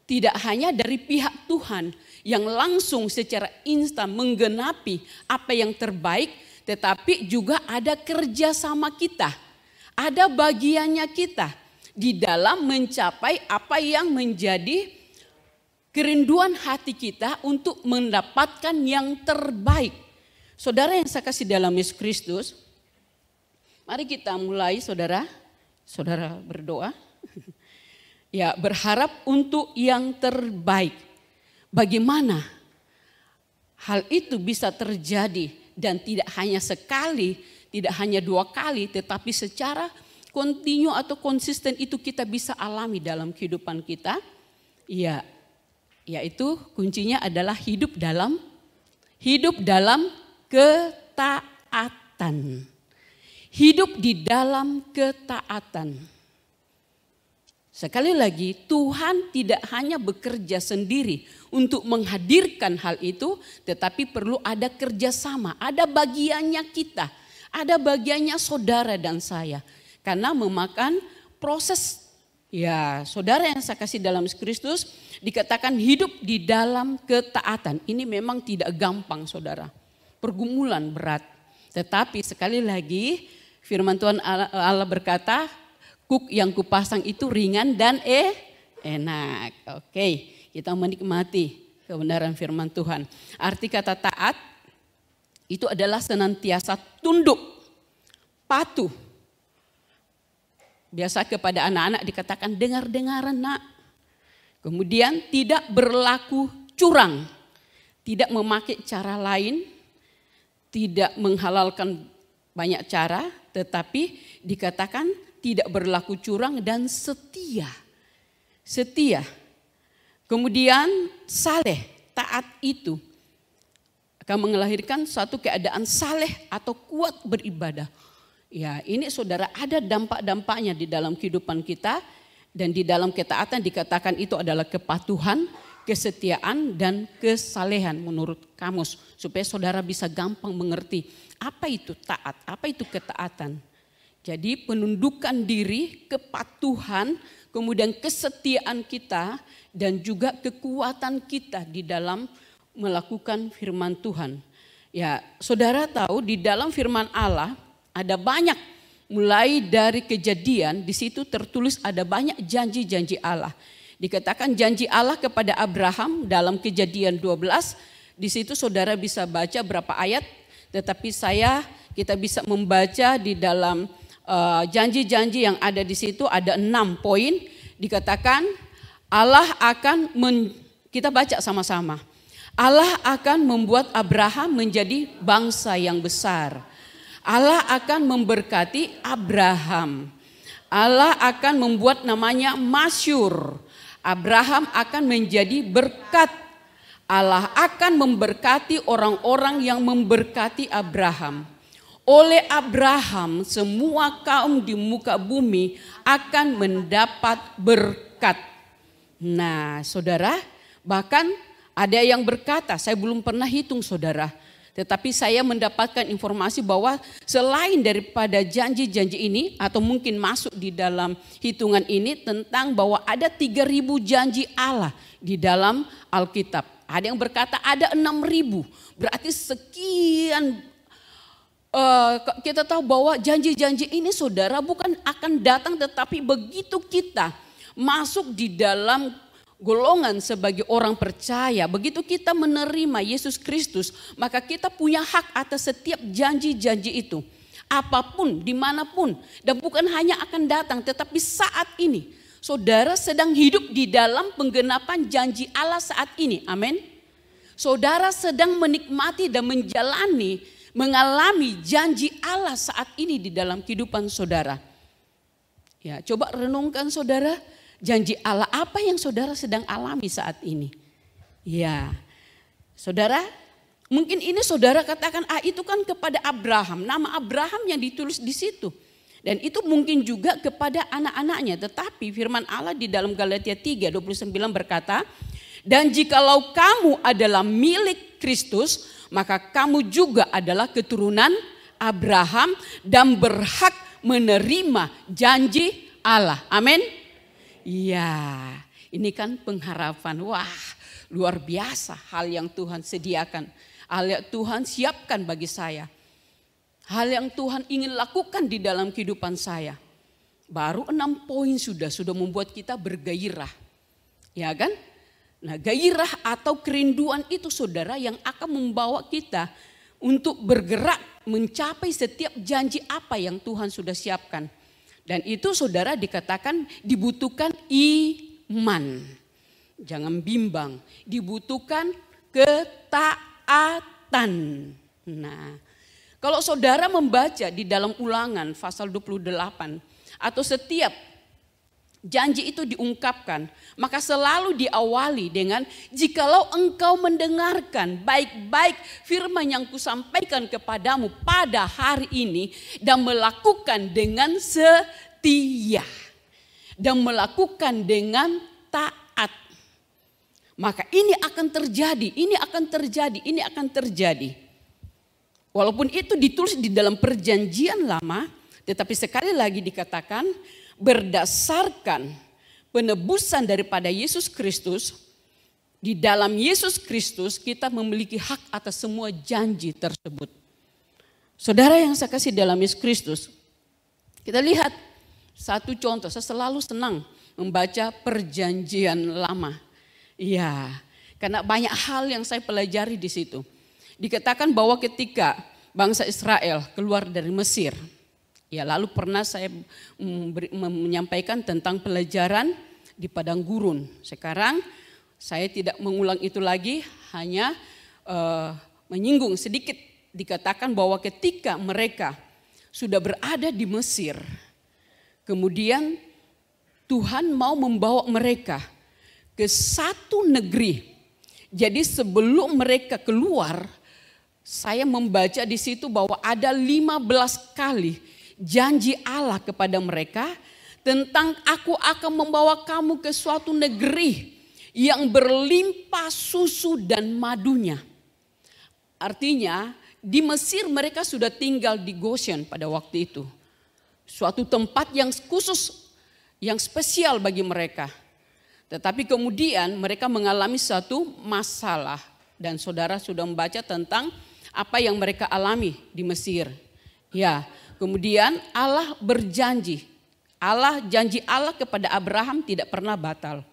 tidak hanya dari pihak Tuhan yang langsung secara instan menggenapi apa yang terbaik, tetapi juga ada kerjasama kita, ada bagiannya kita di dalam mencapai apa yang menjadi kerinduan hati kita untuk mendapatkan yang terbaik. Saudara yang saya kasih dalam Yesus Kristus, mari kita mulai saudara berdoa. Ya, berharap untuk yang terbaik. Bagaimana hal itu bisa terjadi dan tidak hanya sekali, tidak hanya 2 kali, tetapi secara kontinu atau konsisten itu kita bisa alami dalam kehidupan kita. Ya, yaitu kuncinya adalah hidup dalam ketaatan. Hidup di dalam ketaatan. Sekali lagi, Tuhan tidak hanya bekerja sendiri untuk menghadirkan hal itu, tetapi perlu ada kerjasama, ada bagiannya kita, ada bagiannya saudara dan saya. Karena memakan proses, ya saudara yang saya kasih dalam Kristus, dikatakan hidup di dalam ketaatan. Ini memang tidak gampang saudara, pergumulan berat. Tetapi sekali lagi firman Tuhan Allah berkata, kuk yang kupasang itu ringan dan enak. Oke, kita menikmati kebenaran firman Tuhan. Arti kata taat itu adalah senantiasa tunduk, patuh. Biasa kepada anak-anak dikatakan dengar-dengaran nak. Kemudian tidak berlaku curang, tidak memakai cara lain, tidak menghalalkan banyak cara, tetapi dikatakan tidak berlaku curang dan setia. Setia. Kemudian saleh, taat itu akan melahirkan suatu keadaan saleh atau kuat beribadah. Ya, ini saudara ada dampak-dampaknya di dalam kehidupan kita. Dan di dalam ketaatan dikatakan itu adalah kepatuhan, kesetiaan dan kesalehan menurut kamus. Supaya saudara bisa gampang mengerti apa itu taat, apa itu ketaatan. Jadi penundukan diri, kepatuhan, kemudian kesetiaan kita dan juga kekuatan kita di dalam melakukan firman Tuhan. Ya, saudara tahu di dalam firman Allah ada banyak, mulai dari Kejadian di situ tertulis ada banyak janji-janji Allah. Dikatakan janji Allah kepada Abraham dalam Kejadian 12, di situ saudara bisa baca berapa ayat, tetapi kita bisa membaca di dalam janji-janji yang ada di situ ada 6 poin. Dikatakan Allah akan kita baca sama-sama. Allah akan membuat Abraham menjadi bangsa yang besar. Allah akan memberkati Abraham. Allah akan membuat namanya masyhur. Abraham akan menjadi berkat. Allah akan memberkati orang-orang yang memberkati Abraham. Oleh Abraham, semua kaum di muka bumi akan mendapat berkat. Nah, saudara, bahkan ada yang berkata, saya belum pernah hitung saudara, tetapi saya mendapatkan informasi bahwa selain daripada janji-janji ini, atau mungkin masuk di dalam hitungan ini, tentang bahwa ada 3.000 janji Allah di dalam Alkitab. Ada yang berkata ada 6.000, berarti sekian. Kita tahu bahwa janji-janji ini saudara bukan akan datang, tetapi begitu kita masuk di dalam golongan sebagai orang percaya, begitu kita menerima Yesus Kristus, maka kita punya hak atas setiap janji-janji itu. Apapun, dimanapun, dan bukan hanya akan datang, tetapi saat ini saudara sedang hidup di dalam penggenapan janji Allah saat ini, amin. Saudara sedang menikmati dan mengalami janji Allah saat ini di dalam kehidupan saudara. Ya, coba renungkan saudara, janji Allah apa yang saudara sedang alami saat ini? Ya, saudara, mungkin ini saudara katakan, itu kan kepada Abraham, nama Abraham yang ditulis di situ. Dan itu mungkin juga kepada anak-anaknya. Tetapi firman Allah di dalam Galatia 3:29 berkata, dan jikalau kamu adalah milik Kristus, maka kamu juga adalah keturunan Abraham dan berhak menerima janji Allah. Amin. Iya, ini kan pengharapan. Wah, luar biasa hal yang Tuhan sediakan. Hal yang Tuhan siapkan bagi saya. Hal yang Tuhan ingin lakukan di dalam kehidupan saya. Baru 6 poin sudah membuat kita bergairah. Ya kan? Nah, gairah atau kerinduan itu saudara yang akan membawa kita untuk bergerak mencapai setiap janji apa yang Tuhan sudah siapkan. Dan itu saudara dikatakan dibutuhkan iman. Jangan bimbang, dibutuhkan ketaatan. Nah, kalau saudara membaca di dalam Ulangan pasal 28 atau setiap janji itu diungkapkan, maka selalu diawali dengan jikalau engkau mendengarkan baik-baik firman yang kusampaikan kepadamu pada hari ini dan melakukan dengan setia dan melakukan dengan taat, maka ini akan terjadi, ini akan terjadi, ini akan terjadi. Walaupun itu ditulis di dalam perjanjian lama, tetapi sekali lagi dikatakan berdasarkan penebusan daripada Yesus Kristus, di dalam Yesus Kristus kita memiliki hak atas semua janji tersebut. Saudara yang saya kasih dalam Yesus Kristus, kita lihat satu contoh, saya selalu senang membaca perjanjian lama. Iya, karena banyak hal yang saya pelajari di situ. Dikatakan bahwa ketika bangsa Israel keluar dari Mesir, ya lalu pernah saya menyampaikan tentang pelajaran di padang gurun. Sekarang saya tidak mengulang itu lagi, hanya menyinggung sedikit. Dikatakan bahwa ketika mereka sudah berada di Mesir, kemudian Tuhan mau membawa mereka ke satu negeri. Jadi sebelum mereka keluar, saya membaca di situ bahwa ada 15 kali janji Allah kepada mereka tentang aku akan membawa kamu ke suatu negeri yang berlimpah susu dan madunya. Artinya di Mesir mereka sudah tinggal di Goshen pada waktu itu. Suatu tempat yang khusus, yang spesial bagi mereka. Tetapi kemudian mereka mengalami satu masalah. Dan saudara sudah membaca tentang apa yang mereka alami di Mesir. Ya, kemudian Allah berjanji. Janji Allah kepada Abraham tidak pernah batal.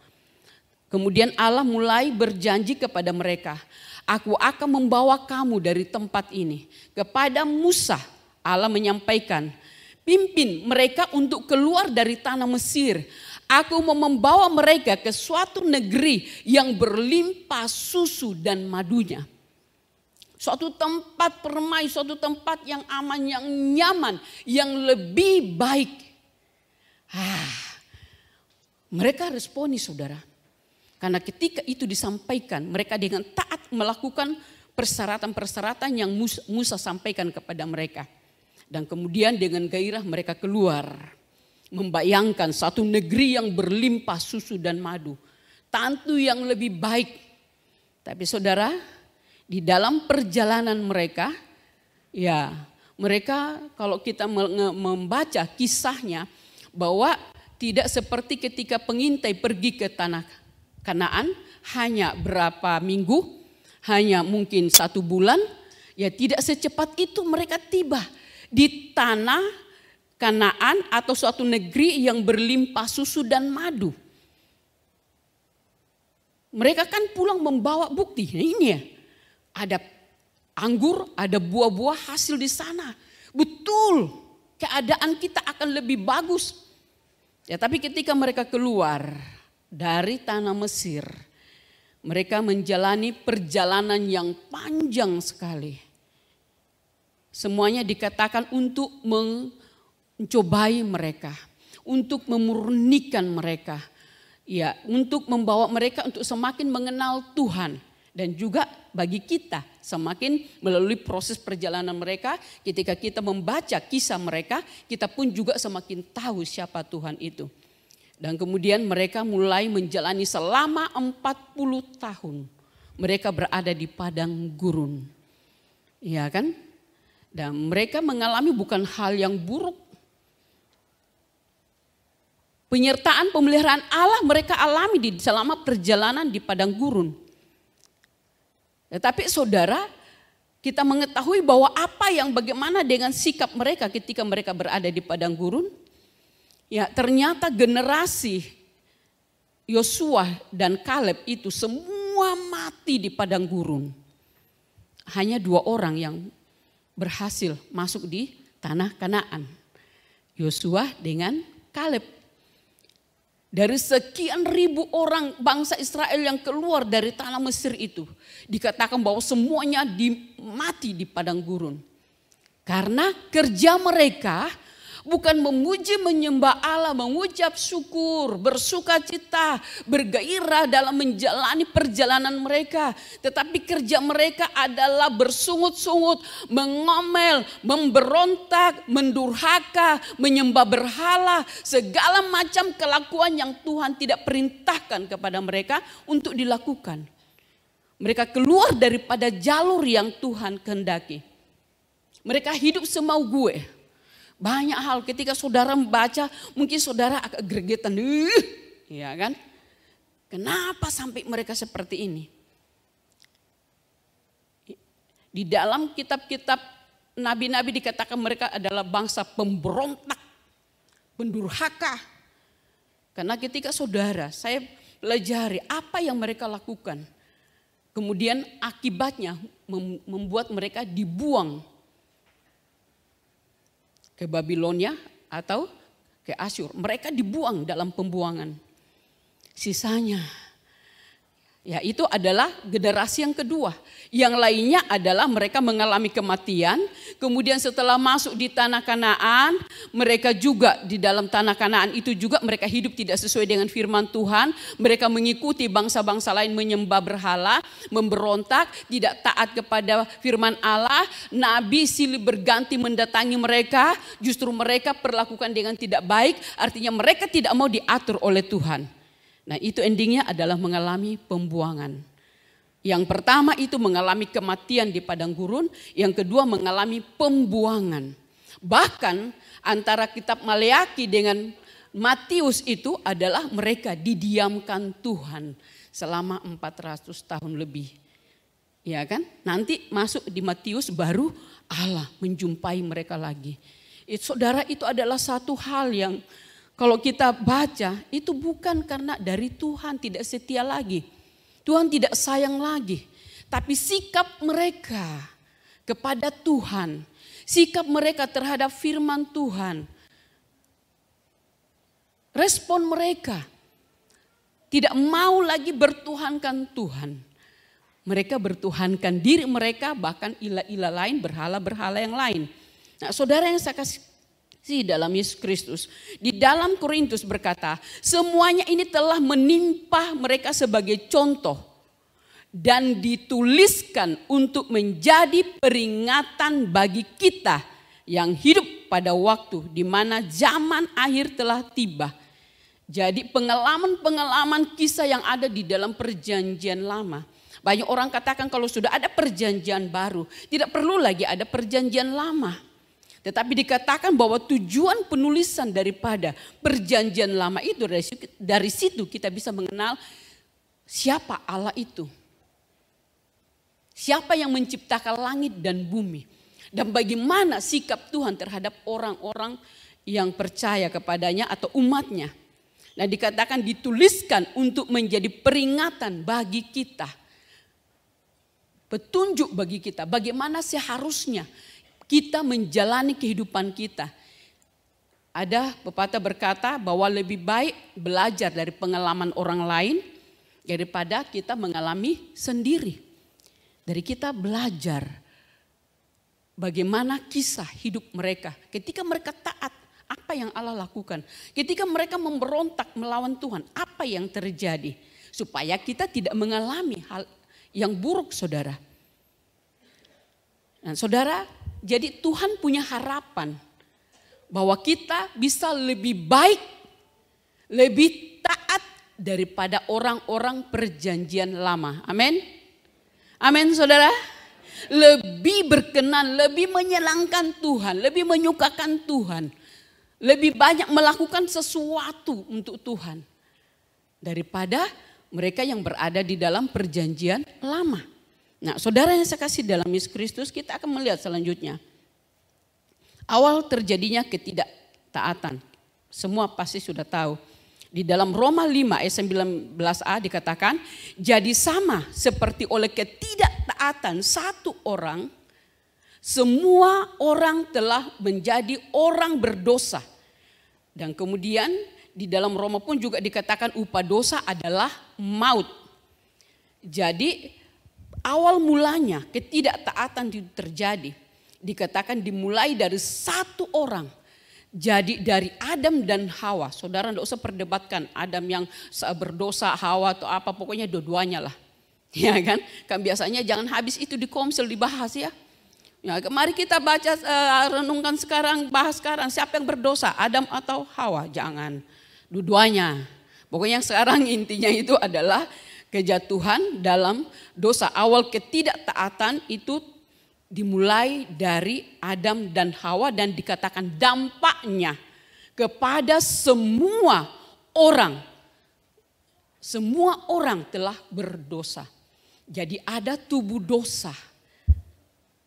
Kemudian Allah mulai berjanji kepada mereka. Aku akan membawa kamu dari tempat ini. Kepada Musa Allah menyampaikan, pimpin mereka untuk keluar dari tanah Mesir. Aku mau membawa mereka ke suatu negeri yang berlimpah susu dan madunya. Suatu tempat permai, suatu tempat yang aman, yang nyaman, yang lebih baik. Mereka responi saudara. Karena ketika itu disampaikan, mereka dengan taat melakukan persyaratan-persyaratan yang Musa sampaikan kepada mereka. Dan kemudian dengan gairah mereka keluar. Membayangkan satu negeri yang berlimpah susu dan madu. Tentu yang lebih baik. Tapi saudara, di dalam perjalanan mereka, ya mereka kalau kita membaca kisahnya, bahwa tidak seperti ketika pengintai pergi ke tanah Kanaan, hanya berapa minggu, hanya mungkin 1 bulan, ya tidak secepat itu mereka tiba di tanah Kanaan atau suatu negeri yang berlimpah susu dan madu. Mereka kan pulang membawa bukti, nah ini ya, ada anggur, ada buah-buah hasil di sana. Betul, keadaan kita akan lebih bagus. Ya, tapi ketika mereka keluar dari tanah Mesir, mereka menjalani perjalanan yang panjang sekali. Semuanya dikatakan untuk mencobai mereka, untuk memurnikan mereka, ya, untuk membawa mereka untuk semakin mengenal Tuhan. Dan juga bagi kita semakin melalui proses perjalanan mereka, ketika kita membaca kisah mereka, kita pun juga semakin tahu siapa Tuhan itu. Dan kemudian mereka mulai menjalani selama 40 tahun. Mereka berada di padang gurun. Iya kan? Dan mereka mengalami bukan hal yang buruk. Penyertaan pemeliharaan Allah mereka alami selama perjalanan di padang gurun. Tetapi saudara, kita mengetahui bahwa bagaimana dengan sikap mereka ketika mereka berada di padang gurun. Ya, ternyata generasi Yosua dan Kaleb itu semua mati di padang gurun. Hanya 2 orang yang berhasil masuk di tanah Kanaan. Yosua dengan Kaleb. Dari sekian ribu orang bangsa Israel yang keluar dari tanah Mesir itu, dikatakan bahwa semuanya mati di padang gurun. Karena kerja mereka bukan memuji menyembah Allah, mengucap syukur, bersuka cita, bergairah dalam menjalani perjalanan mereka. Tetapi kerja mereka adalah bersungut-sungut, mengomel, memberontak, mendurhaka, menyembah berhala. Segala macam kelakuan yang Tuhan tidak perintahkan kepada mereka untuk dilakukan. Mereka keluar daripada jalur yang Tuhan kehendaki. Mereka hidup semau gue. Banyak hal ketika saudara membaca mungkin saudara agak gregetan. Ya kan? Kenapa sampai mereka seperti ini? Di dalam kitab-kitab nabi-nabi dikatakan mereka adalah bangsa pemberontak, pendurhaka. Karena ketika saudara saya pelajari apa yang mereka lakukan. Kemudian akibatnya membuat mereka dibuang ke Babilonia atau ke Asyur. Mereka dibuang dalam pembuangan. Sisanya, ya itu adalah generasi yang kedua. Yang lainnya adalah mereka mengalami kematian. Kemudian setelah masuk di tanah Kanaan, mereka juga di dalam tanah Kanaan itu juga mereka hidup tidak sesuai dengan firman Tuhan. Mereka mengikuti bangsa-bangsa lain menyembah berhala, memberontak, tidak taat kepada firman Allah. Nabi silih berganti mendatangi mereka, justru mereka perlakukan dengan tidak baik. Artinya mereka tidak mau diatur oleh Tuhan. Nah itu endingnya adalah mengalami pembuangan. Yang pertama itu mengalami kematian di padang gurun, yang kedua mengalami pembuangan. Bahkan antara kitab Maleaki dengan Matius itu adalah mereka didiamkan Tuhan selama 400 tahun lebih. Ya kan? Nanti masuk di Matius baru Allah menjumpai mereka lagi. Saudara, itu adalah satu hal yang kalau kita baca itu bukan karena dari Tuhan tidak setia lagi. Tuhan tidak sayang lagi. Tapi sikap mereka kepada Tuhan, sikap mereka terhadap firman Tuhan respon mereka tidak mau lagi bertuhankan Tuhan. Mereka bertuhankan diri mereka, bahkan ilah-ilah lain, berhala-berhala yang lain. Nah, saudara yang saya kasih dalam Yesus Kristus, di dalam Korintus berkata, semuanya ini telah menimpa mereka sebagai contoh dan dituliskan untuk menjadi peringatan bagi kita yang hidup pada waktu di mana zaman akhir telah tiba. Jadi pengalaman-pengalaman kisah yang ada di dalam perjanjian lama. Banyak orang katakan kalau sudah ada perjanjian baru, tidak perlu lagi ada perjanjian lama. Tetapi dikatakan bahwa tujuan penulisan daripada perjanjian lama itu, dari situ kita bisa mengenal siapa Allah itu. Siapa yang menciptakan langit dan bumi. Dan bagaimana sikap Tuhan terhadap orang-orang yang percaya kepadanya atau umatnya. Nah, dikatakan dituliskan untuk menjadi peringatan bagi kita. Petunjuk bagi kita bagaimana seharusnya kita menjalani kehidupan kita. Ada pepatah berkata bahwa lebih baik belajar dari pengalaman orang lain daripada kita mengalami sendiri. Dari kita belajar bagaimana kisah hidup mereka ketika mereka taat, apa yang Allah lakukan. Ketika mereka memberontak melawan Tuhan, apa yang terjadi. Supaya kita tidak mengalami hal yang buruk, saudara. Nah, saudara, jadi Tuhan punya harapan bahwa kita bisa lebih baik, lebih taat daripada orang-orang perjanjian lama. Amin. Amin, saudara. Lebih berkenan, lebih menyenangkan Tuhan, lebih menyukakan Tuhan. Lebih banyak melakukan sesuatu untuk Tuhan daripada mereka yang berada di dalam perjanjian lama. Nah, saudara yang saya kasih dalam Yesus Kristus, kita akan melihat selanjutnya. Awal terjadinya ketidaktaatan. Semua pasti sudah tahu. Di dalam Roma 5 ayat 19a dikatakan, jadi sama seperti oleh ketidaktaatan satu orang, semua orang telah menjadi orang berdosa. Dan kemudian di dalam Roma pun juga dikatakan upah dosa adalah maut. Jadi awal mulanya ketidaktaatan itu terjadi. Dikatakan dimulai dari satu orang. Jadi dari Adam dan Hawa. Saudara tidak usah perdebatkan Adam yang berdosa, Hawa atau apa. Pokoknya dua-duanya lah. Ya kan? Kan biasanya jangan habis itu di komsel dibahas ya. Ya, mari kita baca, renungkan sekarang, bahas sekarang. Siapa yang berdosa, Adam atau Hawa? Jangan, dua-duanya. Pokoknya yang sekarang intinya itu adalah kejatuhan dalam dosa. Awal ketidaktaatan itu dimulai dari Adam dan Hawa dan dikatakan dampaknya kepada semua orang. Semua orang telah berdosa. Jadi ada tubuh dosa.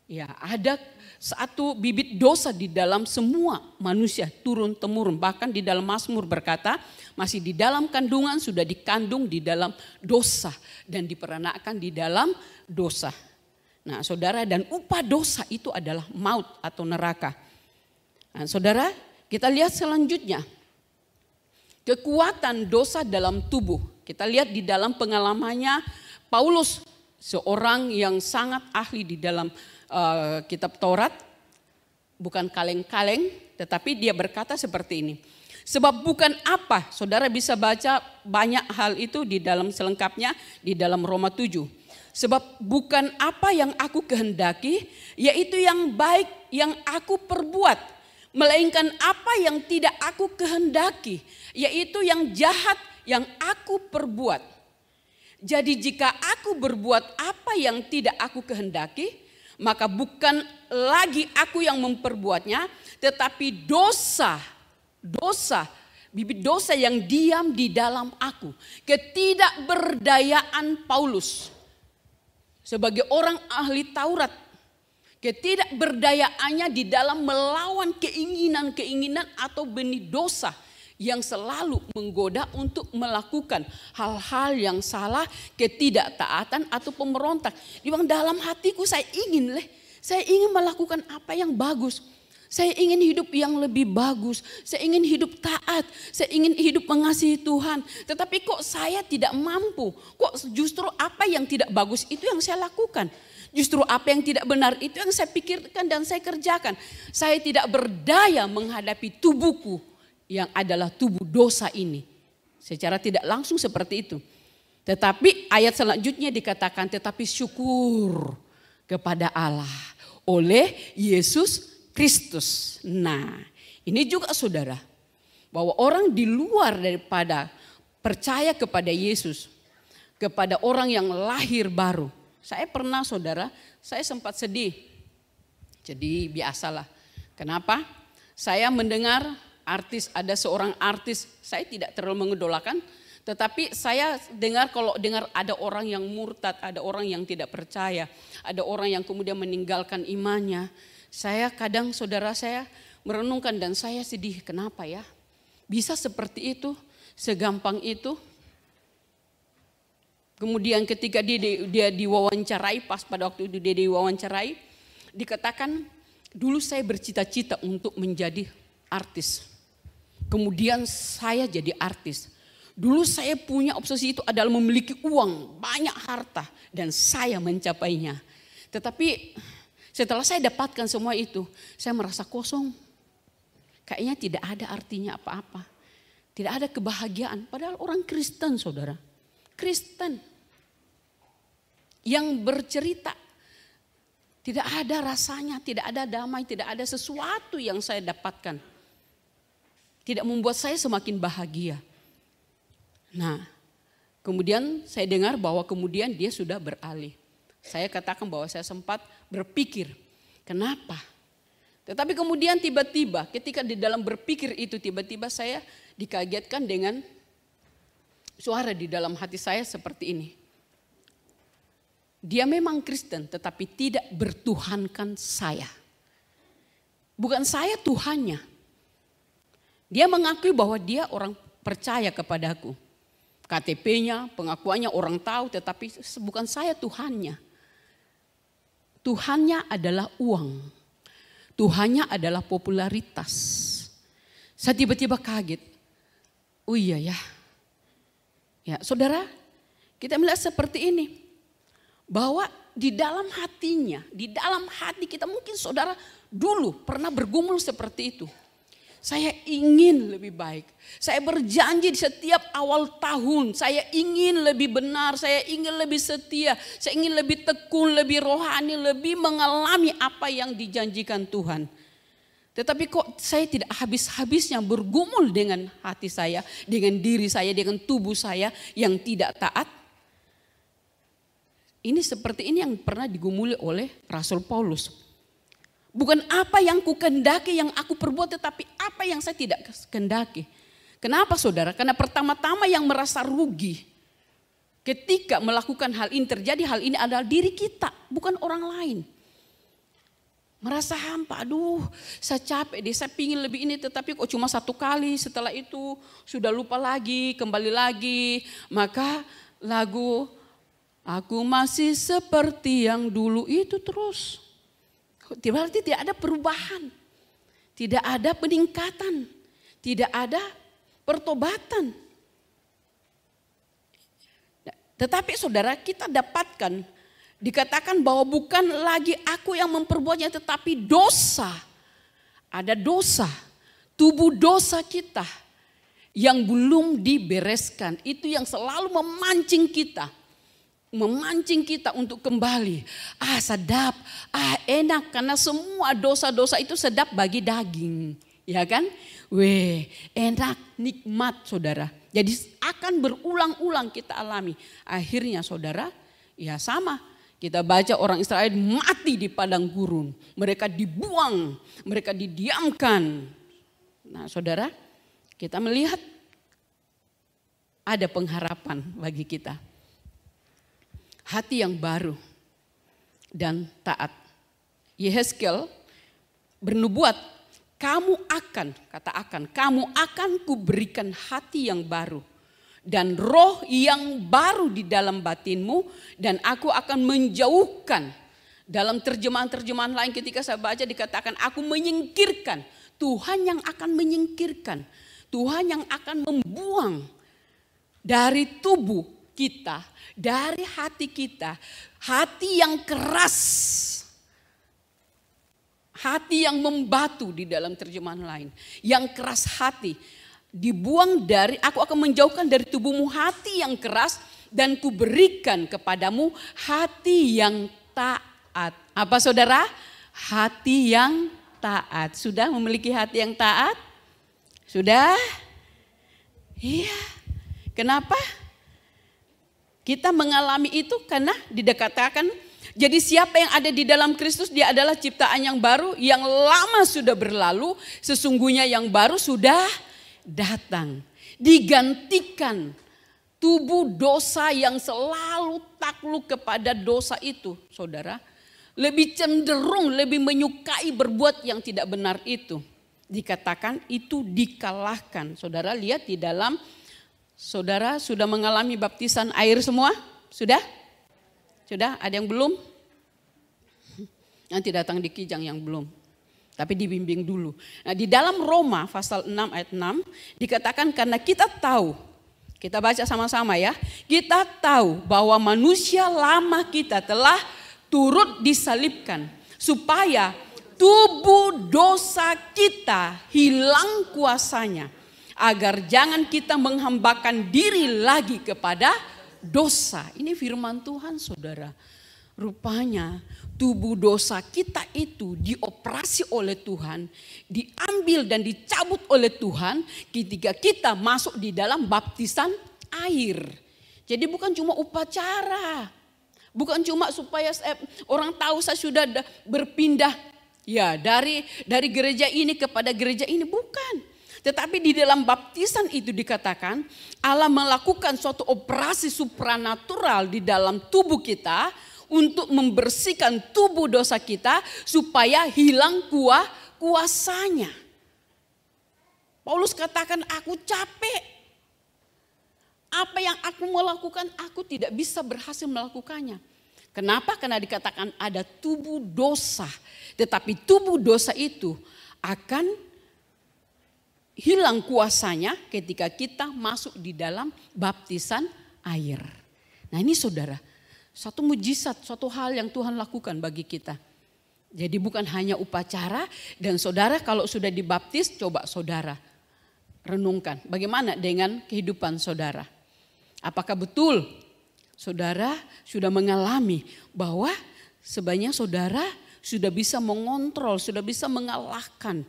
Ya, ada satu bibit dosa di dalam semua manusia turun-temurun. Bahkan di dalam Mazmur berkata, masih di dalam kandungan sudah dikandung di dalam dosa dan diperanakkan di dalam dosa. Nah, saudara, dan upah dosa itu adalah maut atau neraka. Nah, saudara, kita lihat selanjutnya. Kekuatan dosa dalam tubuh. Kita lihat di dalam pengalamannya Paulus, seorang yang sangat ahli di dalam kitab Taurat, bukan kaleng-kaleng, tetapi dia berkata seperti ini. Sebab bukan apa, saudara bisa baca banyak hal itu di dalam selengkapnya di dalam Roma 7. Sebab bukan apa yang aku kehendaki, yaitu yang baik yang aku perbuat. Melainkan apa yang tidak aku kehendaki, yaitu yang jahat yang aku perbuat. Jadi jika aku berbuat apa yang tidak aku kehendaki, maka bukan lagi aku yang memperbuatnya, tetapi dosa, bibit dosa yang diam di dalam aku. Ketidakberdayaan Paulus sebagai orang ahli Taurat, ketidakberdayaannya di dalam melawan keinginan-keinginan atau benih dosa yang selalu menggoda untuk melakukan hal-hal yang salah, ketidaktaatan atau pemberontak. Di dalam hatiku saya ingin melakukan apa yang bagus. Saya ingin hidup yang lebih bagus, saya ingin hidup taat, saya ingin hidup mengasihi Tuhan. Tetapi kok saya tidak mampu, kok justru apa yang tidak bagus itu yang saya lakukan. Justru apa yang tidak benar itu yang saya pikirkan dan saya kerjakan. Saya tidak berdaya menghadapi tubuhku yang adalah tubuh dosa ini. Secara tidak langsung seperti itu. Tetapi ayat selanjutnya dikatakan tetapi syukur kepada Allah oleh Yesus Kristus. Nah, ini juga saudara, bahwa orang di luar daripada percaya kepada Yesus, kepada orang yang lahir baru. Saya pernah saudara, saya sempat sedih. Jadi biasalah. Kenapa? Saya mendengar ada seorang artis, saya tidak terlalu mengidolakan, tetapi saya dengar kalau ada orang yang murtad, ada orang yang tidak percaya, ada orang yang kemudian meninggalkan imannya. Saya kadang saudara saya merenungkan dan saya sedih, kenapa ya? Bisa seperti itu, segampang itu. Kemudian ketika dia diwawancarai, pas pada waktu itu dia diwawancarai, dikatakan dulu saya bercita-cita untuk menjadi artis. Kemudian saya jadi artis. Dulu saya punya obsesi itu adalah memiliki uang, banyak harta dan saya mencapainya. Tetapi setelah saya dapatkan semua itu, saya merasa kosong. Kayaknya tidak ada artinya apa-apa. Tidak ada kebahagiaan. Padahal orang Kristen saudara. Kristen. Yang bercerita. Tidak ada rasanya, tidak ada damai, tidak ada sesuatu yang saya dapatkan. Tidak membuat saya semakin bahagia. Nah, kemudian saya dengar bahwa kemudian dia sudah beralih. Saya katakan bahwa saya sempat berpikir, kenapa? Tetapi kemudian tiba-tiba ketika di dalam berpikir itu tiba-tiba saya dikagetkan dengan suara di dalam hati saya seperti ini. Dia memang Kristen tetapi tidak bertuhankan saya. Bukan saya Tuhannya. Dia mengakui bahwa dia orang percaya kepadaku. KTP-nya, pengakuannya orang tahu tetapi bukan saya Tuhannya. Tuhannya adalah uang. Tuhannya adalah popularitas. Saya tiba-tiba kaget. Oh iya ya. Ya, saudara, kita melihat seperti ini. Bahwa di dalam hatinya, di dalam hati kita mungkin saudara dulu pernah bergumul seperti itu. Saya ingin lebih baik. Saya berjanji di setiap awal tahun. Saya ingin lebih benar. Saya ingin lebih setia. Saya ingin lebih tekun, lebih rohani, lebih mengalami apa yang dijanjikan Tuhan. Tetapi kok saya tidak habis-habisnya bergumul dengan hati saya, dengan diri saya, dengan tubuh saya yang tidak taat. Ini seperti ini yang pernah digumuli oleh Rasul Paulus. Bukan apa yang ku kendaki yang aku perbuat, tetapi apa yang saya tidak kendaki. Kenapa saudara? Karena pertama-tama yang merasa rugi ketika melakukan hal ini terjadi, hal ini adalah diri kita, bukan orang lain. Merasa hampa, aduh saya capek deh, saya pingin lebih ini tetapi kok cuma satu kali, setelah itu sudah lupa lagi, kembali lagi. Maka lagu aku masih seperti yang dulu itu terus. Berarti tidak ada perubahan, tidak ada peningkatan, tidak ada pertobatan. Tetapi saudara kita dapatkan, dikatakan bahwa bukan lagi aku yang memperbuatnya tetapi dosa. Ada dosa, tubuh dosa kita yang belum dibereskan. Itu yang selalu memancing kita. Memancing kita untuk kembali. Sedap, enak karena semua dosa-dosa itu sedap bagi daging. Ya kan? Enak, nikmat saudara. Jadi akan berulang-ulang kita alami. Akhirnya saudara, ya sama. Kita baca orang Israel mati di padang gurun. Mereka dibuang, mereka didiamkan. Nah saudara, kita melihat ada pengharapan bagi kita. Hati yang baru dan taat. Yehezkel bernubuat, kamu akan kuberikan hati yang baru dan roh yang baru di dalam batinmu dan aku akan menjauhkan Dalam terjemahan-terjemahan lain ketika saya baca dikatakan aku menyingkirkan. Tuhan yang akan menyingkirkan. Tuhan yang akan membuang dari tubuh kita, dari hati kita. Hati yang keras. Hati yang membatu di dalam terjemahan lain. Yang keras hati. Dibuang dari, aku akan menjauhkan dari tubuhmu hati yang keras. Dan kuberikan kepadamu hati yang taat. Apa saudara? Hati yang taat. Sudah memiliki hati yang taat? Sudah? Iya. Kenapa? Kita mengalami itu karena dikatakan, jadi siapa yang ada di dalam Kristus dia adalah ciptaan yang baru, yang lama sudah berlalu, sesungguhnya yang baru sudah datang. Digantikan tubuh dosa yang selalu takluk kepada dosa itu, saudara. Lebih cenderung, lebih menyukai berbuat yang tidak benar itu. Dikatakan itu dikalahkan. Saudara lihat di dalam, saudara sudah mengalami baptisan air semua? Sudah? Sudah? Ada yang belum? Nanti datang di Kijang yang belum. Tapi dibimbing dulu. Nah di dalam Roma pasal 6 ayat 6 dikatakan karena kita tahu. Kita baca sama-sama ya. Kita tahu bahwa manusia lama kita telah turut disalibkan. Supaya tubuh dosa kita hilang kuasanya. Agar jangan kita menghambakan diri lagi kepada dosa. Ini firman Tuhan saudara. Rupanya tubuh dosa kita itu dioperasi oleh Tuhan, diambil dan dicabut oleh Tuhan ketika kita masuk di dalam baptisan air. Jadi bukan cuma upacara, bukan cuma supaya orang tahu saya sudah berpindah ya dari gereja ini kepada gereja ini, bukan. Tetapi di dalam baptisan itu dikatakan Allah melakukan suatu operasi supranatural di dalam tubuh kita untuk membersihkan tubuh dosa kita supaya hilang kuasanya. Paulus katakan aku capek. Apa yang aku melakukan aku tidak bisa berhasil melakukannya. Kenapa? Karena dikatakan ada tubuh dosa. Tetapi tubuh dosa itu akan hilang kuasanya ketika kita masuk di dalam baptisan air. Nah ini saudara. Satu mujizat, suatu hal yang Tuhan lakukan bagi kita. Jadi bukan hanya upacara dan saudara kalau sudah dibaptis coba saudara renungkan. Bagaimana dengan kehidupan saudara? Apakah betul saudara sudah mengalami bahwa sebenarnya saudara sudah bisa mengontrol, sudah bisa mengalahkan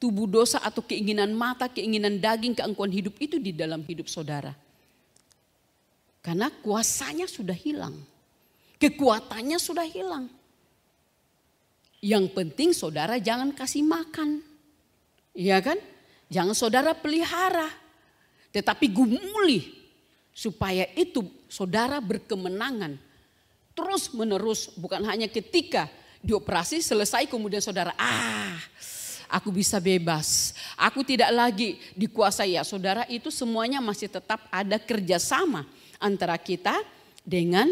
tubuh dosa atau keinginan mata, keinginan daging, keangkuhan hidup itu di dalam hidup saudara. Karena kuasanya sudah hilang. Kekuatannya sudah hilang. Yang penting saudara jangan kasih makan. Iya kan? Jangan saudara pelihara. Tetapi gumuli. Supaya itu saudara berkemenangan. Terus menerus. Bukan hanya ketika dioperasi selesai kemudian saudara. Aku bisa bebas. Aku tidak lagi dikuasai. Ya saudara itu semuanya masih tetap ada kerjasama. Antara kita dengan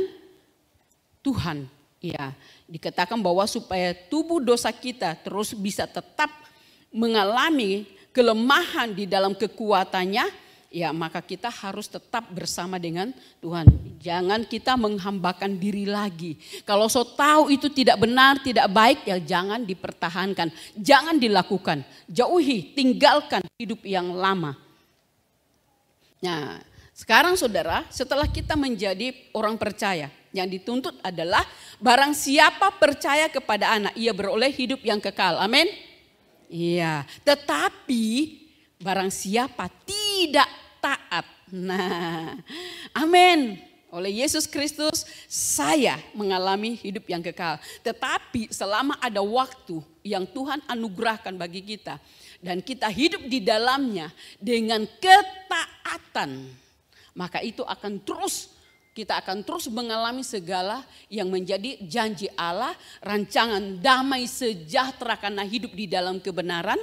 Tuhan, ya dikatakan bahwa supaya tubuh dosa kita terus bisa tetap mengalami kelemahan di dalam kekuatannya, ya maka kita harus tetap bersama dengan Tuhan. Jangan kita menghambakan diri lagi. Kalau so tahu itu tidak benar, tidak baik, ya jangan dipertahankan, jangan dilakukan. Jauhi, tinggalkan hidup yang lama. Nah, sekarang saudara, setelah kita menjadi orang percaya, yang dituntut adalah barang siapa percaya kepada anak, ia beroleh hidup yang kekal. Amin. Iya, tetapi barang siapa tidak taat. Nah, amin. Oleh Yesus Kristus saya mengalami hidup yang kekal. Tetapi selama ada waktu yang Tuhan anugerahkan bagi kita dan kita hidup di dalamnya dengan ketaatan, maka itu akan kita akan terus mengalami segala yang menjadi janji Allah, rancangan damai sejahtera karena hidup di dalam kebenaran.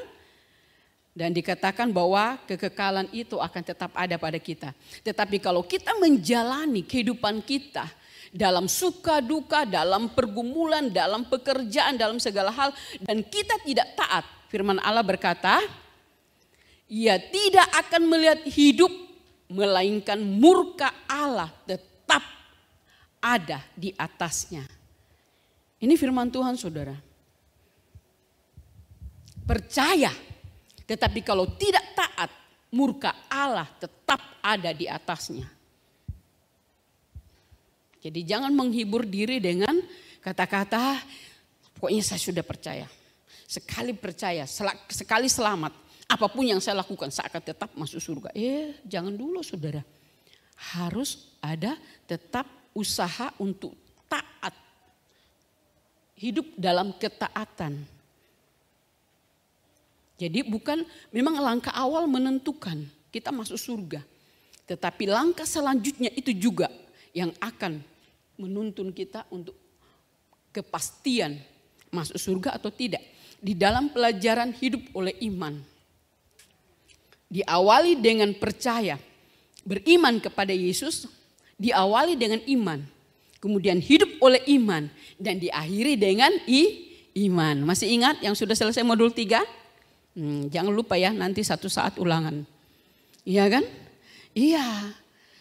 Dan dikatakan bahwa kekekalan itu akan tetap ada pada kita. Tetapi kalau kita menjalani kehidupan kita dalam suka duka, dalam pergumulan, dalam pekerjaan, dalam segala hal, dan kita tidak taat, firman Allah berkata, ia tidak akan melihat hidup, melainkan murka Allah tetap ada di atasnya. Ini firman Tuhan, saudara. Percaya, tetapi kalau tidak taat, murka Allah tetap ada di atasnya. Jadi jangan menghibur diri dengan kata-kata, pokoknya saya sudah percaya. Sekali percaya, sekali selamat. Apapun yang saya lakukan, saya akan tetap masuk surga. Jangan dulu, saudara. Harus ada tetap usaha untuk taat. Hidup dalam ketaatan. Jadi bukan, memang langkah awal menentukan kita masuk surga. Tetapi langkah selanjutnya itu juga yang akan menuntun kita untuk kepastian masuk surga atau tidak. Di dalam pelajaran hidup oleh iman. Diawali dengan percaya, beriman kepada Yesus, diawali dengan iman. Kemudian hidup oleh iman dan diakhiri dengan iman. Masih ingat yang sudah selesai modul 3? Jangan lupa ya, nanti satu saat ulangan. Iya kan? Iya.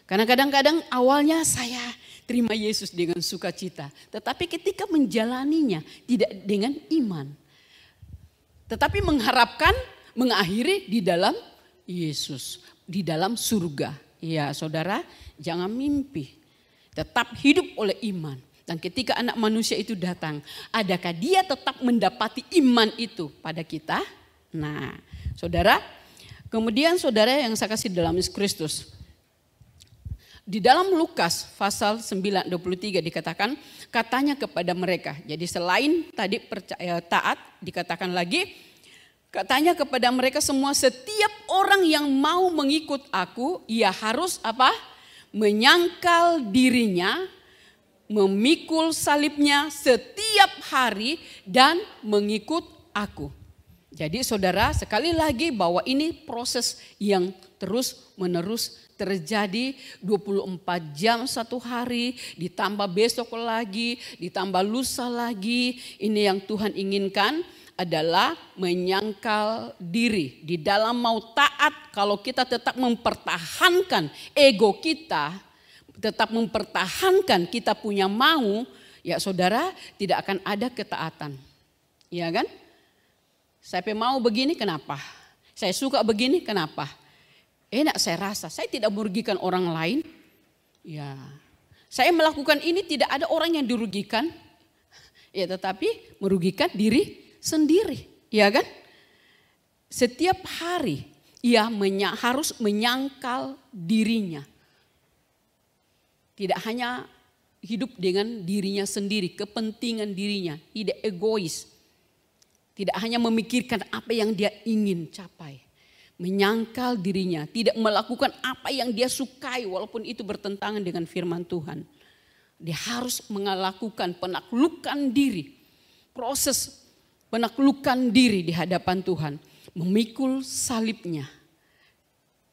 Karena kadang-kadang awalnya saya terima Yesus dengan sukacita. Tetapi ketika menjalaninya tidak dengan iman. Tetapi mengharapkan mengakhiri di dalam Yesus. Di dalam surga. Ya saudara, jangan mimpi. Tetap hidup oleh iman. Dan ketika anak manusia itu datang, adakah dia tetap mendapati iman itu pada kita? Nah saudara, kemudian saudara yang saya kasih dalam Yesus Kristus. Di dalam Lukas pasal 9:23 dikatakan, katanya kepada mereka. Jadi selain tadi percaya taat, dikatakan lagi, katanya kepada mereka semua, setiap orang yang mau mengikut aku, ia harus apa? Menyangkal dirinya, memikul salibnya setiap hari dan mengikut aku. Jadi saudara, sekali lagi bahwa ini proses yang terus menerus terjadi 24 jam satu hari, ditambah besok lagi, ditambah lusa lagi. Ini yang Tuhan inginkan adalah menyangkal diri. Di dalam mau taat, kalau kita tetap mempertahankan ego kita, tetap mempertahankan kita punya mau, ya saudara tidak akan ada ketaatan. Ya kan? Saya mau begini kenapa? Saya suka begini kenapa? Enak saya rasa, saya tidak merugikan orang lain. Ya, saya melakukan ini tidak ada orang yang dirugikan. Ya, tetapi merugikan diri sendiri, ya kan? Setiap hari ia harus menyangkal dirinya. Tidak hanya hidup dengan dirinya sendiri, kepentingan dirinya, tidak egois. Tidak hanya memikirkan apa yang dia ingin capai. Menyangkal dirinya, tidak melakukan apa yang dia sukai walaupun itu bertentangan dengan firman Tuhan. Dia harus melakukan penaklukan diri. Proses penaklukan diri di hadapan Tuhan. Memikul salibnya.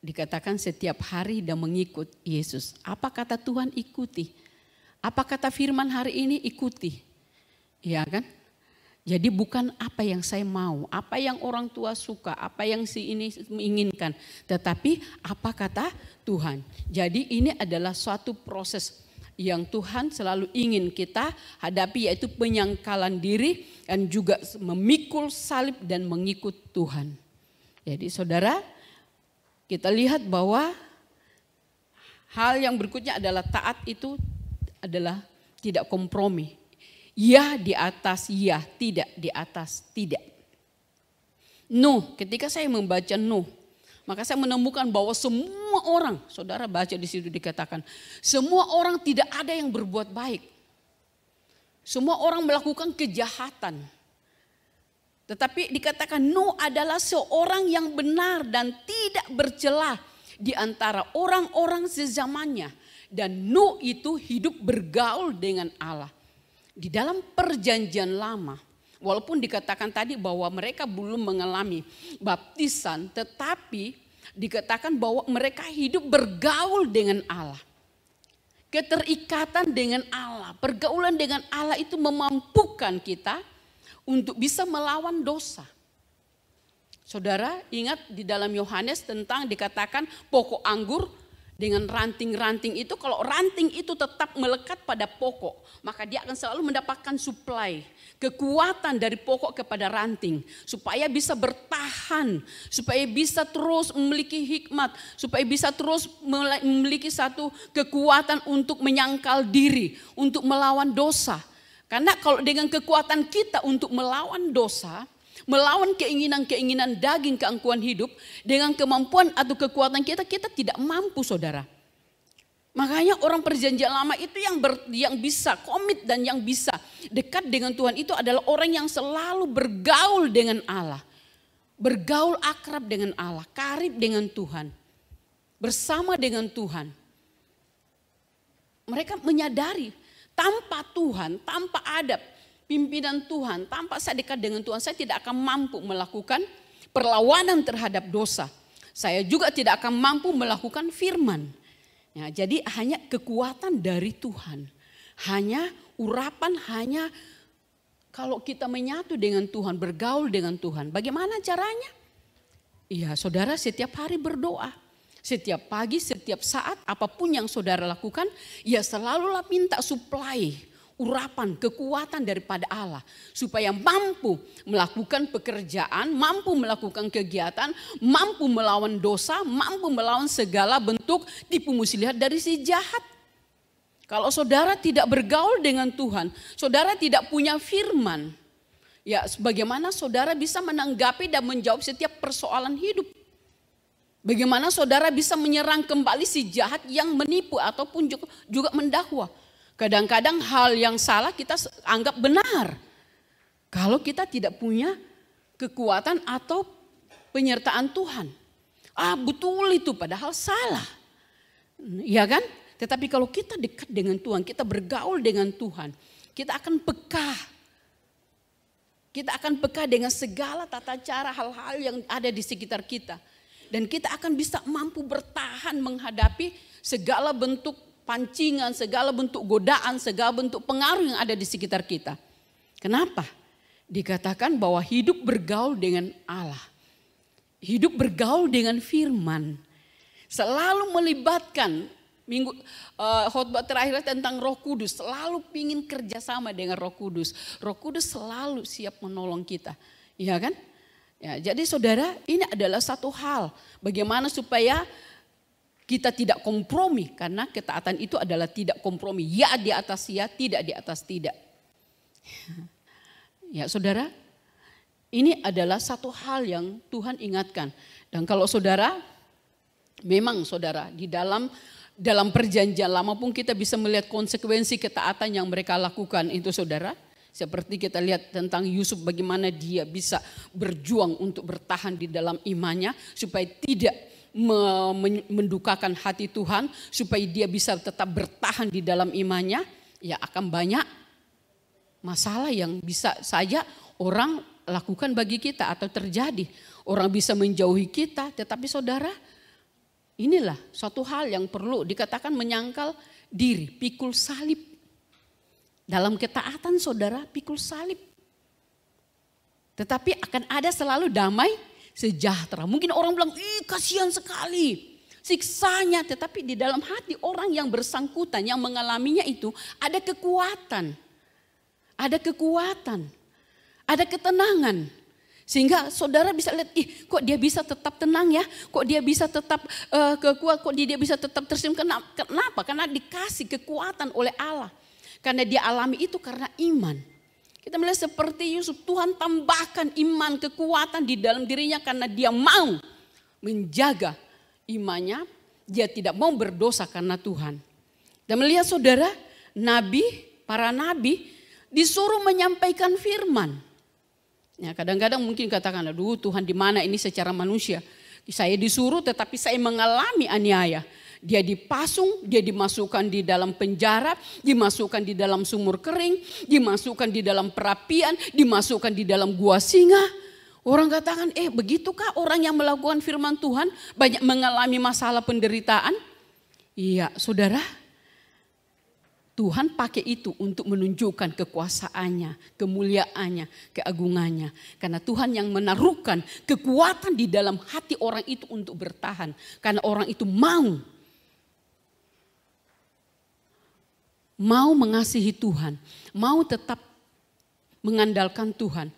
Dikatakan setiap hari dan mengikut Yesus. Apa kata Tuhan? Ikuti. Apa kata firman hari ini? Ikuti. Ya kan? Jadi bukan apa yang saya mau, apa yang orang tua suka, apa yang si ini menginginkan. Tetapi apa kata Tuhan. Jadi ini adalah suatu proses yang Tuhan selalu ingin kita hadapi, yaitu penyangkalan diri dan juga memikul salib dan mengikut Tuhan. Jadi saudara, kita lihat bahwa hal yang berikutnya adalah taat itu adalah tidak kompromi. Ya di atas ya, tidak di atas tidak. Nuh, ketika saya membaca Nuh, maka saya menemukan bahwa semua orang, saudara baca di situ dikatakan, semua orang tidak ada yang berbuat baik. Semua orang melakukan kejahatan. Tetapi dikatakan Nuh adalah seorang yang benar dan tidak bercela di antara orang-orang sezamannya. Dan Nuh itu hidup bergaul dengan Allah. Di dalam perjanjian lama, walaupun dikatakan tadi bahwa mereka belum mengalami baptisan, tetapi dikatakan bahwa mereka hidup bergaul dengan Allah. Keterikatan dengan Allah, pergaulan dengan Allah itu memampukan kita untuk bisa melawan dosa. Saudara ingat di dalam Yohanes tentang dikatakan pokok anggur dengan ranting-ranting itu, kalau ranting itu tetap melekat pada pokok, maka dia akan selalu mendapatkan supply, kekuatan dari pokok kepada ranting, supaya bisa bertahan, supaya bisa terus memiliki hikmat, supaya bisa terus memiliki satu kekuatan untuk menyangkal diri, untuk melawan dosa. Karena kalau dengan kekuatan kita untuk melawan dosa, melawan keinginan-keinginan daging, keangkuhan hidup, dengan kemampuan atau kekuatan kita tidak mampu, saudara. Makanya orang perjanjian lama itu yang bisa komit dan yang bisa dekat dengan Tuhan itu adalah orang yang selalu bergaul dengan Allah. Bergaul akrab dengan Allah, karib dengan Tuhan, bersama dengan Tuhan. Mereka menyadari tanpa Tuhan, tanpa adab, pimpinan Tuhan, tanpa saya dekat dengan Tuhan, saya tidak akan mampu melakukan perlawanan terhadap dosa. Saya juga tidak akan mampu melakukan firman. Ya, jadi hanya kekuatan dari Tuhan. Hanya urapan, hanya kalau kita menyatu dengan Tuhan, bergaul dengan Tuhan. Bagaimana caranya? Iya, saudara setiap hari berdoa. Setiap pagi, setiap saat, apapun yang saudara lakukan, ya selalulah minta supply, urapan, kekuatan daripada Allah. Supaya mampu melakukan pekerjaan, mampu melakukan kegiatan, mampu melawan dosa, mampu melawan segala bentuk tipu muslihat dari si jahat. Kalau saudara tidak bergaul dengan Tuhan, saudara tidak punya firman, ya bagaimana saudara bisa menanggapi dan menjawab setiap persoalan hidup? Bagaimana saudara bisa menyerang kembali si jahat yang menipu ataupun juga mendakwa? Kadang-kadang hal yang salah kita anggap benar. Kalau kita tidak punya kekuatan atau penyertaan Tuhan. Betul itu padahal salah. Ya kan? Tetapi kalau kita dekat dengan Tuhan, kita bergaul dengan Tuhan, kita akan peka. Kita akan peka dengan segala tata cara hal-hal yang ada di sekitar kita. Dan kita akan bisa mampu bertahan menghadapi segala bentuk pancingan, segala bentuk godaan, segala bentuk pengaruh yang ada di sekitar kita. Kenapa? Dikatakan bahwa hidup bergaul dengan Allah. Hidup bergaul dengan firman. Selalu melibatkan khotbah terakhir tentang Roh Kudus. Selalu ingin kerjasama dengan Roh Kudus. Roh Kudus selalu siap menolong kita. Iya kan? Ya, jadi saudara, ini adalah satu hal. Bagaimana supaya kita tidak kompromi, karena ketaatan itu adalah tidak kompromi. Ya di atas ya, tidak di atas tidak. Ya saudara, ini adalah satu hal yang Tuhan ingatkan. Dan kalau saudara, memang saudara di dalam perjanjian lama pun kita bisa melihat konsekuensi ketaatan yang mereka lakukan itu saudara. Seperti kita lihat tentang Yusuf bagaimana dia bisa berjuang untuk bertahan di dalam imannya supaya tidak mendukakan hati Tuhan, supaya dia bisa tetap bertahan di dalam imannya. Ya akan banyak masalah yang bisa saja orang lakukan bagi kita atau terjadi. Orang bisa menjauhi kita, tetapi saudara, inilah suatu hal yang perlu dikatakan menyangkal diri, pikul salib. Dalam ketaatan saudara pikul salib. Tetapi akan ada selalu damai sejahtera. Mungkin orang bilang, kasihan sekali siksanya. Tetapi di dalam hati orang yang bersangkutan, yang mengalaminya itu ada kekuatan. Ada kekuatan. Ada ketenangan. Sehingga saudara bisa lihat, kok dia bisa tetap tenang ya. Kok dia bisa tetap kekuat, kok dia bisa tetap tersenyum. Kenapa? Karena dikasih kekuatan oleh Allah. Karena dia alami itu karena iman. Kita melihat seperti Yusuf, Tuhan tambahkan iman, kekuatan di dalam dirinya karena dia mau menjaga imannya. Dia tidak mau berdosa karena Tuhan. Dan melihat saudara, para nabi disuruh menyampaikan firman. Ya, kadang-kadang mungkin katakan, aduh Tuhan di mana ini secara manusia. Saya disuruh tetapi saya mengalami aniaya. Dia dipasung, dia dimasukkan di dalam penjara, dimasukkan di dalam sumur kering, dimasukkan di dalam perapian, dimasukkan di dalam gua singa. Orang katakan, begitukah orang yang melakukan firman Tuhan banyak mengalami masalah penderitaan? Iya saudara, Tuhan pakai itu untuk menunjukkan kekuasaannya, kemuliaannya, keagungannya. Karena Tuhan yang menaruhkan kekuatan di dalam hati orang itu untuk bertahan. Karena orang itu mau mengasihi Tuhan, mau tetap mengandalkan Tuhan.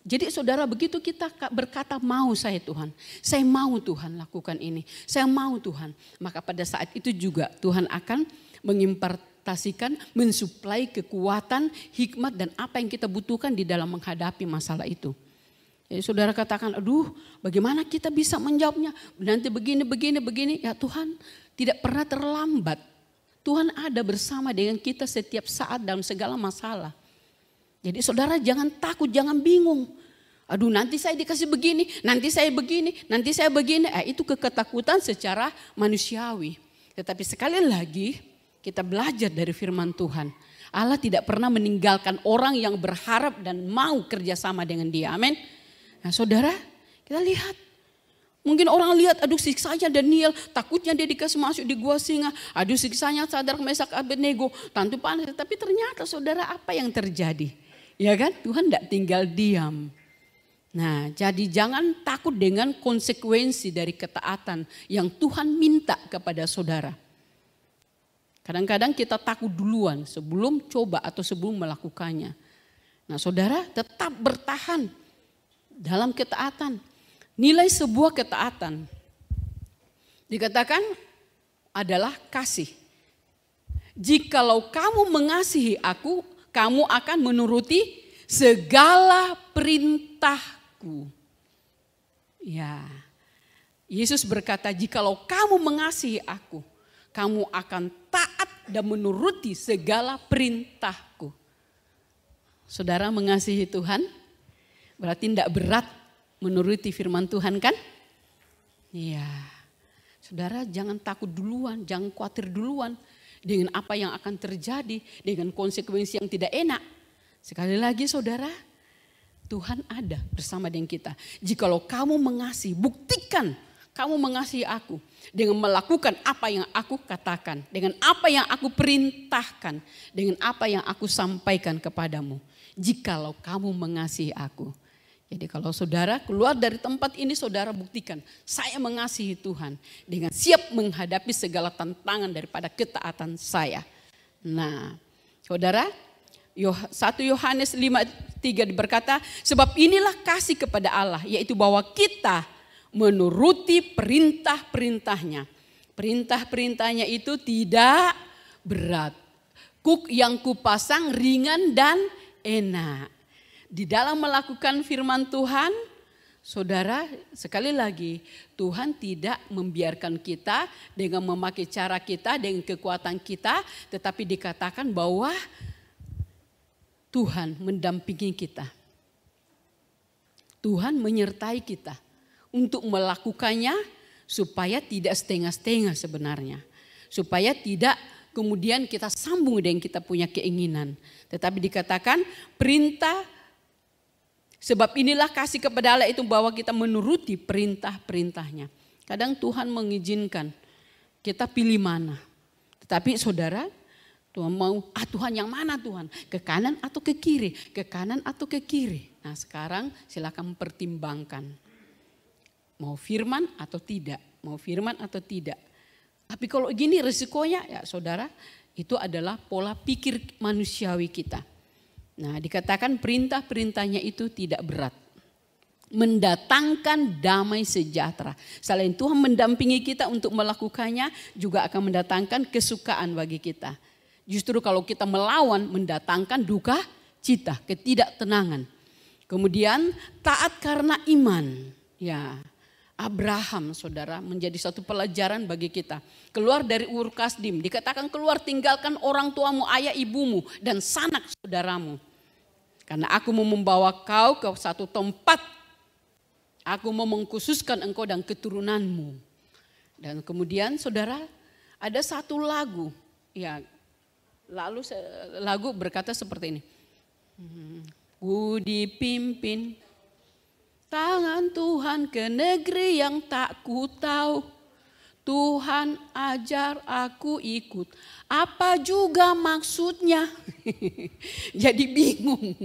Jadi saudara, begitu kita berkata mau saya Tuhan, saya mau Tuhan lakukan ini, saya mau Tuhan. Maka pada saat itu juga Tuhan akan mensuplai kekuatan, hikmat dan apa yang kita butuhkan di dalam menghadapi masalah itu. Jadi saudara katakan, aduh bagaimana kita bisa menjawabnya, nanti begini. Ya Tuhan tidak pernah terlambat. Tuhan ada bersama dengan kita setiap saat dalam segala masalah. Jadi saudara jangan takut, jangan bingung. Aduh nanti saya dikasih begini, nanti saya begini. Itu ketakutan secara manusiawi. Tetapi sekali lagi kita belajar dari firman Tuhan. Allah tidak pernah meninggalkan orang yang berharap dan mau kerjasama dengan dia. Amin. Nah saudara, kita lihat. Mungkin orang lihat, aduh siksanya Daniel, takutnya dia dikasih masuk di gua singa. Aduh siksanya Sadrak Mesak Abednego, tentu panas. Tapi ternyata saudara apa yang terjadi? Ya kan, Tuhan tidak tinggal diam. Nah jadi jangan takut dengan konsekuensi dari ketaatan yang Tuhan minta kepada saudara. Kadang-kadang kita takut duluan sebelum coba atau sebelum melakukannya. Nah saudara tetap bertahan dalam ketaatan. Nilai sebuah ketaatan dikatakan adalah kasih. Jikalau kamu mengasihi aku, kamu akan menuruti segala perintahku. Ya, Yesus berkata, jikalau kamu mengasihi aku, kamu akan taat dan menuruti segala perintahku. Saudara mengasihi Tuhan, berarti tidak berat menuruti firman Tuhan kan? Iya. Saudara jangan takut duluan, jangan khawatir duluan dengan apa yang akan terjadi, dengan konsekuensi yang tidak enak. Sekali lagi saudara, Tuhan ada bersama dengan kita. Jikalau kamu mengasihi, buktikan kamu mengasihi aku dengan melakukan apa yang aku katakan, dengan apa yang aku perintahkan, dengan apa yang aku sampaikan kepadamu. Jikalau kamu mengasihi aku. Jadi kalau saudara keluar dari tempat ini, saudara buktikan saya mengasihi Tuhan dengan siap menghadapi segala tantangan daripada ketaatan saya. Nah saudara, 1 Yohanes 5:3 berkata, sebab inilah kasih kepada Allah, yaitu bahwa kita menuruti perintah-perintahnya. Perintah-perintahnya itu tidak berat. Yang kupasang ringan dan enak. Di dalam melakukan firman Tuhan, saudara sekali lagi Tuhan tidak membiarkan kita dengan memakai cara kita, dengan kekuatan kita. Tetapi dikatakan bahwa Tuhan mendampingi kita. Tuhan menyertai kita untuk melakukannya supaya tidak setengah-setengah sebenarnya. Supaya tidak kemudian kita sambung dengan kita punya keinginan. Tetapi dikatakan perintah, sebab inilah kasih kepada Allah itu bahwa kita menuruti perintah-perintahnya. Kadang Tuhan mengizinkan kita pilih mana. Tetapi saudara, Tuhan mau, Tuhan yang mana Tuhan? Ke kanan atau ke kiri? Ke kanan atau ke kiri? Nah sekarang silakan pertimbangkan. Mau firman atau tidak? Mau firman atau tidak? Tapi kalau gini resikonya ya saudara, itu adalah pola pikir manusiawi kita. Nah dikatakan perintah-perintahnya itu tidak berat. Mendatangkan damai sejahtera. Selain Tuhan mendampingi kita untuk melakukannya, juga akan mendatangkan kesukaan bagi kita. Justru kalau kita melawan, mendatangkan duka cita, ketidaktenangan. Kemudian taat karena iman. Ya, Abraham saudara menjadi satu pelajaran bagi kita. Keluar dari Ur Kasdim, dikatakan keluar tinggalkan orang tuamu, ayah ibumu dan sanak saudaramu. Karena aku mau membawa kau ke satu tempat. Aku mau mengkhususkan engkau dan keturunanmu. Dan kemudian saudara ada satu lagu. Ya, lalu lagu berkata seperti ini. Ku dipimpin tangan Tuhan ke negeri yang tak ku tahu. Tuhan ajar aku ikut. Apa juga maksudnya? Jadi bingung.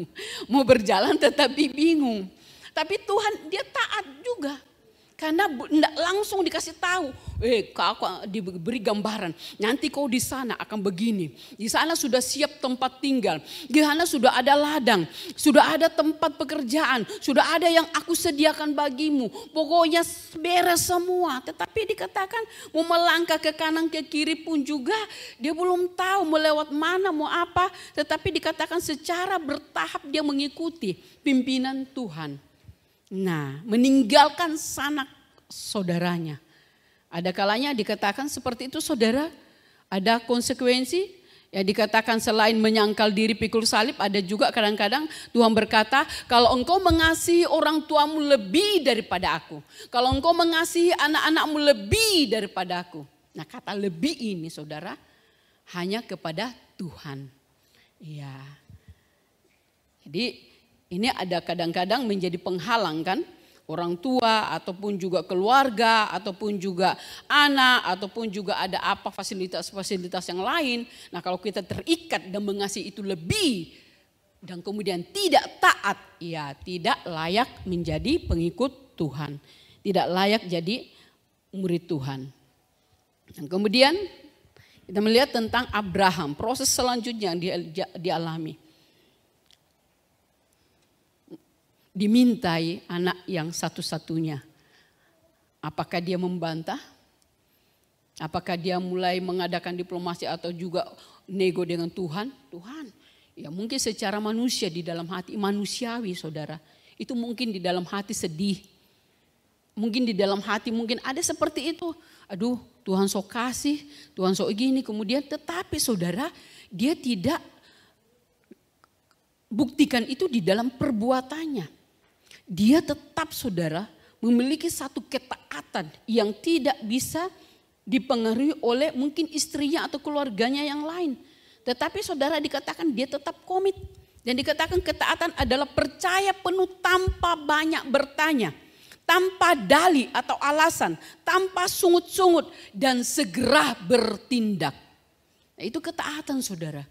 Mau berjalan tetapi bingung. Tapi Tuhan dia taat juga. Karena tidak langsung dikasih tahu, kau diberi gambaran, nanti kau di sana akan begini. Di sana sudah siap tempat tinggal, di sana sudah ada ladang, sudah ada tempat pekerjaan, sudah ada yang aku sediakan bagimu. Pokoknya beres semua. Tetapi dikatakan mau melangkah ke kanan ke kiri pun juga dia belum tahu mau lewat mana, mau apa. Tetapi dikatakan secara bertahap dia mengikuti pimpinan Tuhan. Nah, meninggalkan sanak saudaranya. Ada kalanya dikatakan seperti itu saudara, ada konsekuensi. Ya dikatakan selain menyangkal diri pikul salib, ada juga kadang-kadang Tuhan berkata, kalau engkau mengasihi orang tuamu lebih daripada aku. Kalau engkau mengasihi anak-anakmu lebih daripada aku. Nah kata lebih ini saudara, hanya kepada Tuhan. Iya. Jadi ini ada kadang-kadang menjadi penghalang kan, orang tua ataupun juga keluarga ataupun juga anak ataupun juga ada apa fasilitas-fasilitas yang lain. Nah kalau kita terikat dan mengasihi itu lebih dan kemudian tidak taat, ya tidak layak menjadi pengikut Tuhan. Tidak layak jadi murid Tuhan. Dan kemudian kita melihat tentang Abraham, proses selanjutnya yang dialami. Dimintai anak yang satu-satunya. Apakah dia membantah? Apakah dia mulai mengadakan diplomasi atau juga nego dengan Tuhan? Tuhan, ya mungkin secara manusia di dalam hati, manusiawi saudara. Itu mungkin di dalam hati sedih. Mungkin di dalam hati mungkin ada seperti itu. Aduh Tuhan sok kasih, Tuhan sok gini. Kemudian tetapi saudara dia tidak buktikan itu di dalam perbuatannya. Dia tetap saudara memiliki satu ketaatan yang tidak bisa dipengaruhi oleh mungkin istrinya atau keluarganya yang lain. Tetapi saudara dikatakan dia tetap komit. Dan dikatakan ketaatan adalah percaya penuh tanpa banyak bertanya. Tanpa dalih atau alasan, tanpa sungut-sungut dan segera bertindak. Nah, itu ketaatan saudara.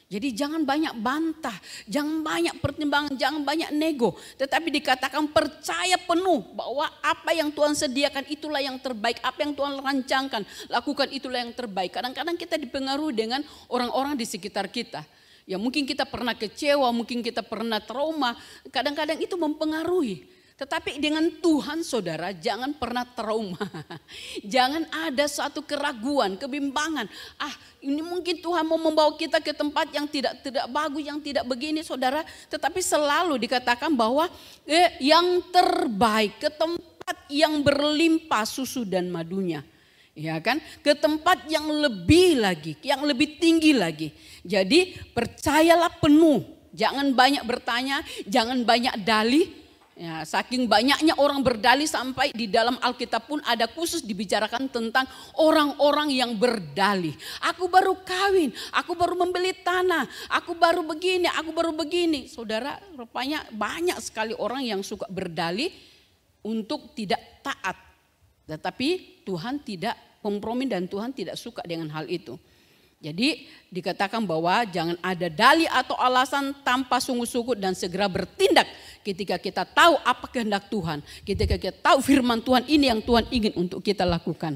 Jadi jangan banyak bantah, jangan banyak pertimbangan, jangan banyak nego. Tetapi dikatakan percaya penuh bahwa apa yang Tuhan sediakan itulah yang terbaik. Apa yang Tuhan rancangkan, lakukan itulah yang terbaik. Kadang-kadang kita dipengaruhi dengan orang-orang di sekitar kita. Ya mungkin kita pernah kecewa, mungkin kita pernah trauma. Kadang-kadang itu mempengaruhi. Tetapi dengan Tuhan saudara jangan pernah trauma. Jangan ada suatu keraguan, kebimbangan. Ini mungkin Tuhan mau membawa kita ke tempat yang tidak bagus, yang tidak begini saudara. Tetapi selalu dikatakan bahwa yang terbaik, ke tempat yang berlimpah susu dan madunya. Ya kan? Ke tempat yang lebih lagi, yang lebih tinggi lagi. Jadi percayalah penuh. Jangan banyak bertanya, jangan banyak dalih. Ya, saking banyaknya orang berdalih sampai di dalam Alkitab pun ada khusus dibicarakan tentang orang-orang yang berdalih. Aku baru kawin, aku baru membeli tanah, aku baru begini, aku baru begini. Saudara, rupanya banyak sekali orang yang suka berdalih untuk tidak taat. Tetapi Tuhan tidak kompromi dan Tuhan tidak suka dengan hal itu. Jadi dikatakan bahwa jangan ada dalih atau alasan tanpa sungguh-sungguh dan segera bertindak ketika kita tahu apa kehendak Tuhan. Ketika kita tahu firman Tuhan ini yang Tuhan ingin untuk kita lakukan.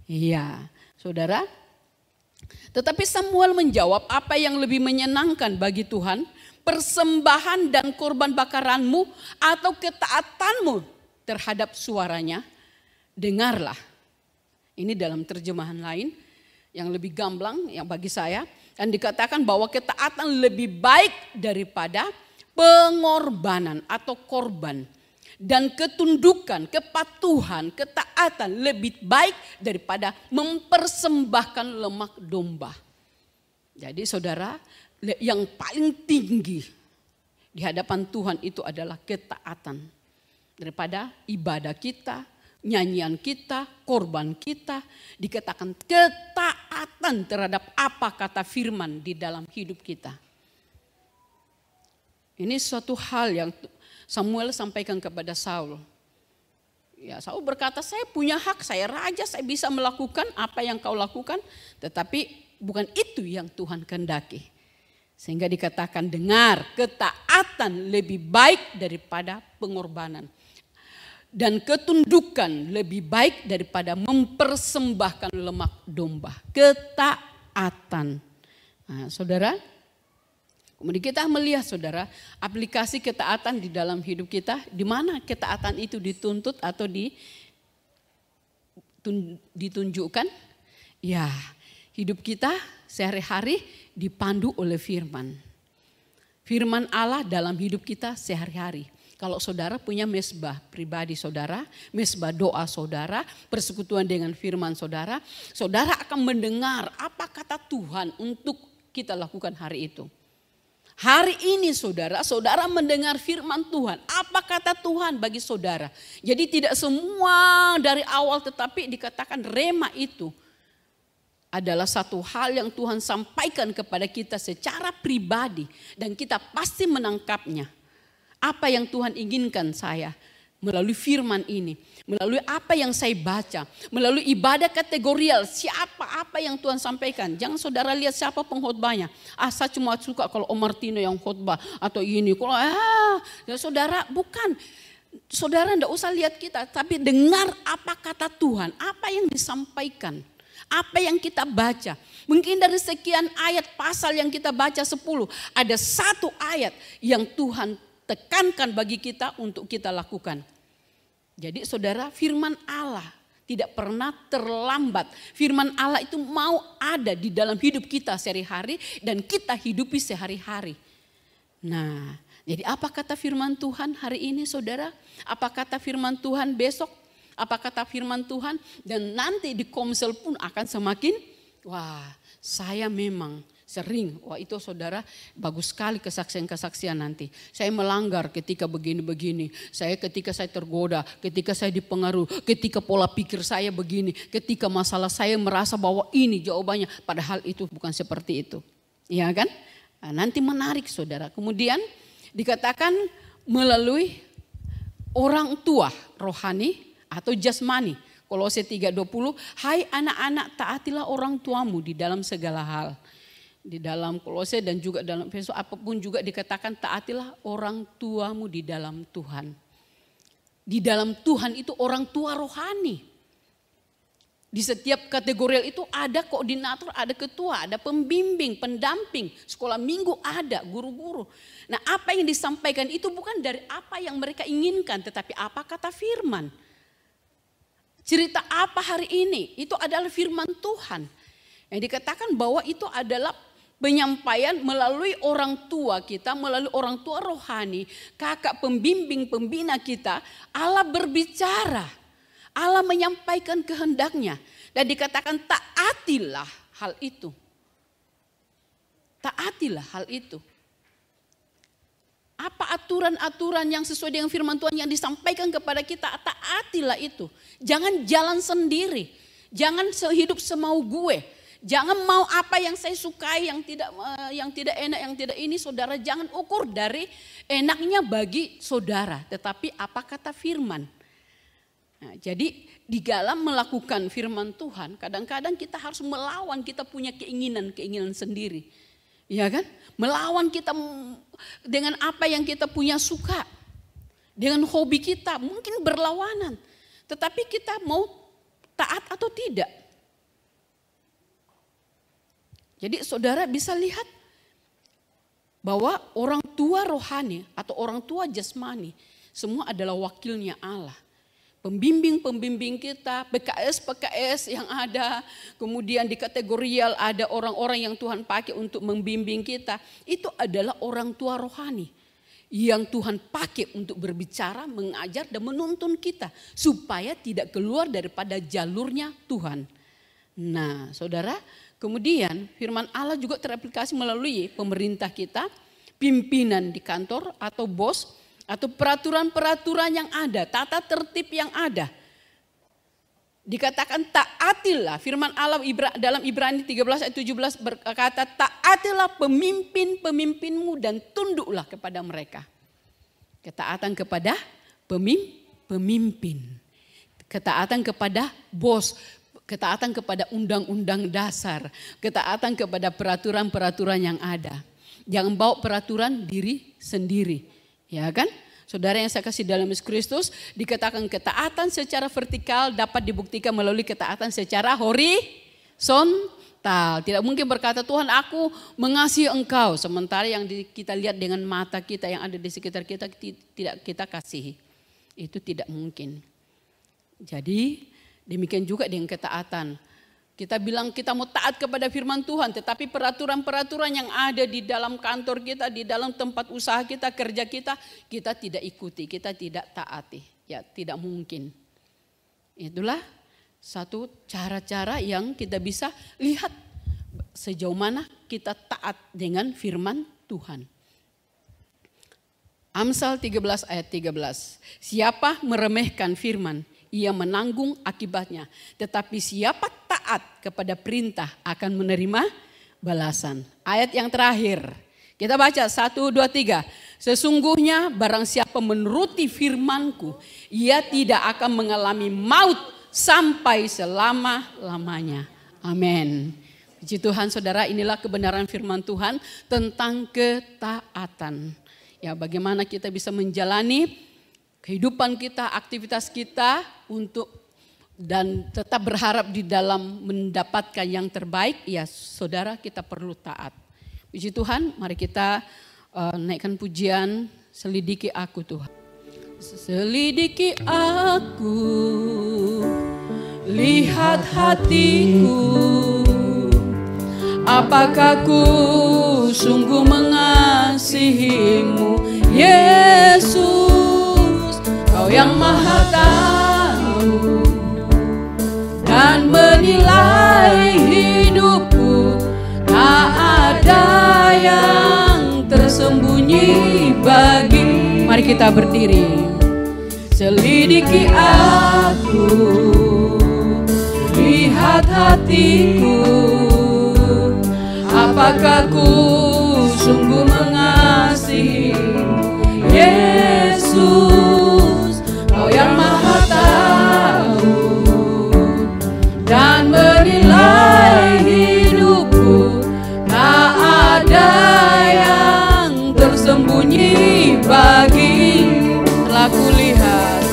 Iya, saudara. Tetapi Samuel menjawab, apa yang lebih menyenangkan bagi Tuhan? Persembahan dan korban bakaranmu atau ketaatanmu terhadap suaranya? Dengarlah. Ini dalam terjemahan lain yang lebih gamblang yang bagi saya. Dan dikatakan bahwa ketaatan lebih baik daripada pengorbanan atau korban. Dan ketundukan, kepatuhan, ketaatan lebih baik daripada mempersembahkan lemak domba. Jadi saudara, yang paling tinggi di hadapan Tuhan itu adalah ketaatan. Daripada ibadah kita, nyanyian kita, korban kita, dikatakan ketaatan terhadap apa kata firman di dalam hidup kita. Ini suatu hal yang Samuel sampaikan kepada Saul. Ya, Saul berkata, saya punya hak, saya raja, saya bisa melakukan apa yang kau lakukan. Tetapi bukan itu yang Tuhan kehendaki. Sehingga dikatakan, dengar, ketaatan lebih baik daripada pengorbanan. Dan ketundukan lebih baik daripada mempersembahkan lemak domba. Ketaatan. Nah, saudara, kemudian kita melihat saudara, aplikasi ketaatan di dalam hidup kita, di mana ketaatan itu dituntut atau ditunjukkan. Ya, hidup kita sehari-hari dipandu oleh firman. Firman Allah dalam hidup kita sehari-hari. Kalau saudara punya mesbah pribadi saudara, mesbah doa saudara, persekutuan dengan firman saudara, saudara akan mendengar apa kata Tuhan untuk kita lakukan hari itu. Hari ini saudara, saudara mendengar firman Tuhan. Apa kata Tuhan bagi saudara? Jadi tidak semua dari awal, tetapi dikatakan rema itu adalah satu hal yang Tuhan sampaikan kepada kita secara pribadi. Dan kita pasti menangkapnya. Apa yang Tuhan inginkan saya melalui firman ini. Melalui apa yang saya baca. Melalui ibadah kategorial. Siapa apa yang Tuhan sampaikan. Jangan saudara lihat siapa pengkhotbahnya. Saya cuma suka kalau Om Martino yang khotbah. Atau ini. Kalau ya saudara bukan. Saudara tidak usah lihat kita. Tapi dengar apa kata Tuhan. Apa yang disampaikan. Apa yang kita baca. Mungkin dari sekian ayat pasal yang kita baca 10. Ada satu ayat yang Tuhan tekankan bagi kita untuk kita lakukan. Jadi saudara, firman Allah tidak pernah terlambat. Firman Allah itu mau ada di dalam hidup kita sehari-hari dan kita hidupi sehari-hari. Nah, jadi apa kata firman Tuhan hari ini saudara? Apa kata firman Tuhan besok? Apa kata firman Tuhan? Dan nanti di Komsel pun akan semakin, wah saya memang sering, wah itu saudara bagus sekali kesaksian-kesaksian nanti. Saya melanggar ketika begini-begini. Ketika saya tergoda, ketika saya dipengaruhi, ketika pola pikir saya begini. Ketika masalah saya merasa bahwa ini jawabannya. Padahal itu bukan seperti itu. Ya kan? Nah, nanti menarik saudara. Kemudian dikatakan melalui orang tua rohani atau jasmani. Kolose 3:20, hai anak-anak taatilah orang tuamu di dalam segala hal. Di dalam Kolose dan juga dalam Efesus apapun juga dikatakan taatilah orang tuamu di dalam Tuhan. Di dalam Tuhan itu orang tua rohani. Di setiap kategorial itu ada koordinator, ada ketua, ada pembimbing, pendamping. Sekolah minggu ada, guru-guru. Nah apa yang disampaikan itu bukan dari apa yang mereka inginkan, tetapi apa kata firman. Cerita apa hari ini, itu adalah firman Tuhan. Yang dikatakan bahwa itu adalah penyampaian melalui orang tua kita, melalui orang tua rohani, kakak pembimbing, pembina kita. Allah berbicara, Allah menyampaikan kehendaknya. Dan dikatakan taatilah hal itu. Taatilah hal itu. Apa aturan-aturan yang sesuai dengan firman Tuhan yang disampaikan kepada kita, taatilah itu. Jangan jalan sendiri, jangan hidup semau gue. Jangan mau apa yang saya sukai, yang tidak enak, yang tidak ini, saudara jangan ukur dari enaknya bagi saudara, tetapi apa kata firman. Nah, jadi di dalam melakukan firman Tuhan, kadang-kadang kita harus melawan, kita punya keinginan sendiri, ya kan? Melawan kita dengan apa yang kita punya suka, dengan hobi kita mungkin berlawanan, tetapi kita mau taat atau tidak. Jadi saudara bisa lihat bahwa orang tua rohani atau orang tua jasmani semua adalah wakilnya Allah. Pembimbing-pembimbing kita, PKS yang ada, kemudian di kategorial ada orang-orang yang Tuhan pakai untuk membimbing kita. Itu adalah orang tua rohani yang Tuhan pakai untuk berbicara, mengajar dan menuntun kita supaya tidak keluar daripada jalurnya Tuhan. Nah saudara, kemudian firman Allah juga teraplikasi melalui pemerintah kita, pimpinan di kantor atau bos, atau peraturan-peraturan yang ada, tata tertib yang ada. Dikatakan taatilah, firman Allah dalam Ibrani 13 ayat 17 berkata taatilah pemimpin-pemimpinmu dan tunduklah kepada mereka. Ketaatan kepada pemimpin. Ketaatan kepada bos, ketaatan kepada undang-undang dasar, ketaatan kepada peraturan-peraturan yang ada. Jangan bawa peraturan diri sendiri, ya kan? Saudara yang saya kasih dalam Yesus Kristus, dikatakan ketaatan secara vertikal dapat dibuktikan melalui ketaatan secara horizontal. Tidak mungkin berkata, Tuhan aku mengasihi engkau, sementara yang kita lihat dengan mata kita yang ada di sekitar kita tidak kita kasihi. Itu tidak mungkin. Jadi demikian juga dengan ketaatan. Kita bilang kita mau taat kepada firman Tuhan, tetapi peraturan-peraturan yang ada di dalam kantor kita, di dalam tempat usaha kita, kerja kita, kita tidak ikuti, kita tidak taati. Ya, tidak mungkin. Itulah satu cara-cara yang kita bisa lihat sejauh mana kita taat dengan firman Tuhan. Amsal 13 ayat 13. Siapa meremehkan firman, ia menanggung akibatnya. Tetapi siapa taat kepada perintah akan menerima balasan. Ayat yang terakhir. Kita baca 1, 2, 3. Sesungguhnya barang siapa menuruti firmanku, ia tidak akan mengalami maut sampai selama-lamanya. Amin. Puji Tuhan saudara, inilah kebenaran firman Tuhan tentang ketaatan. Ya, bagaimana kita bisa menjalani kehidupan kita, aktivitas kita dan tetap berharap di dalam mendapatkan yang terbaik, ya saudara kita perlu taat. Puji Tuhan, mari kita naikkan pujian, selidiki aku Tuhan. Selidiki aku, lihat hatiku, apakah ku sungguh mengasihimu, Yesus. Kau yang maha tahu dan menilai hidupku, tak ada yang tersembunyi bagi. Mari kita berdiri. Selidiki aku, lihat hatiku, apakah ku sungguh mengasihi Yesus. Kau yang maha tahu dan menilai hidupku, tak ada yang tersembunyi bagi. Telah kulihat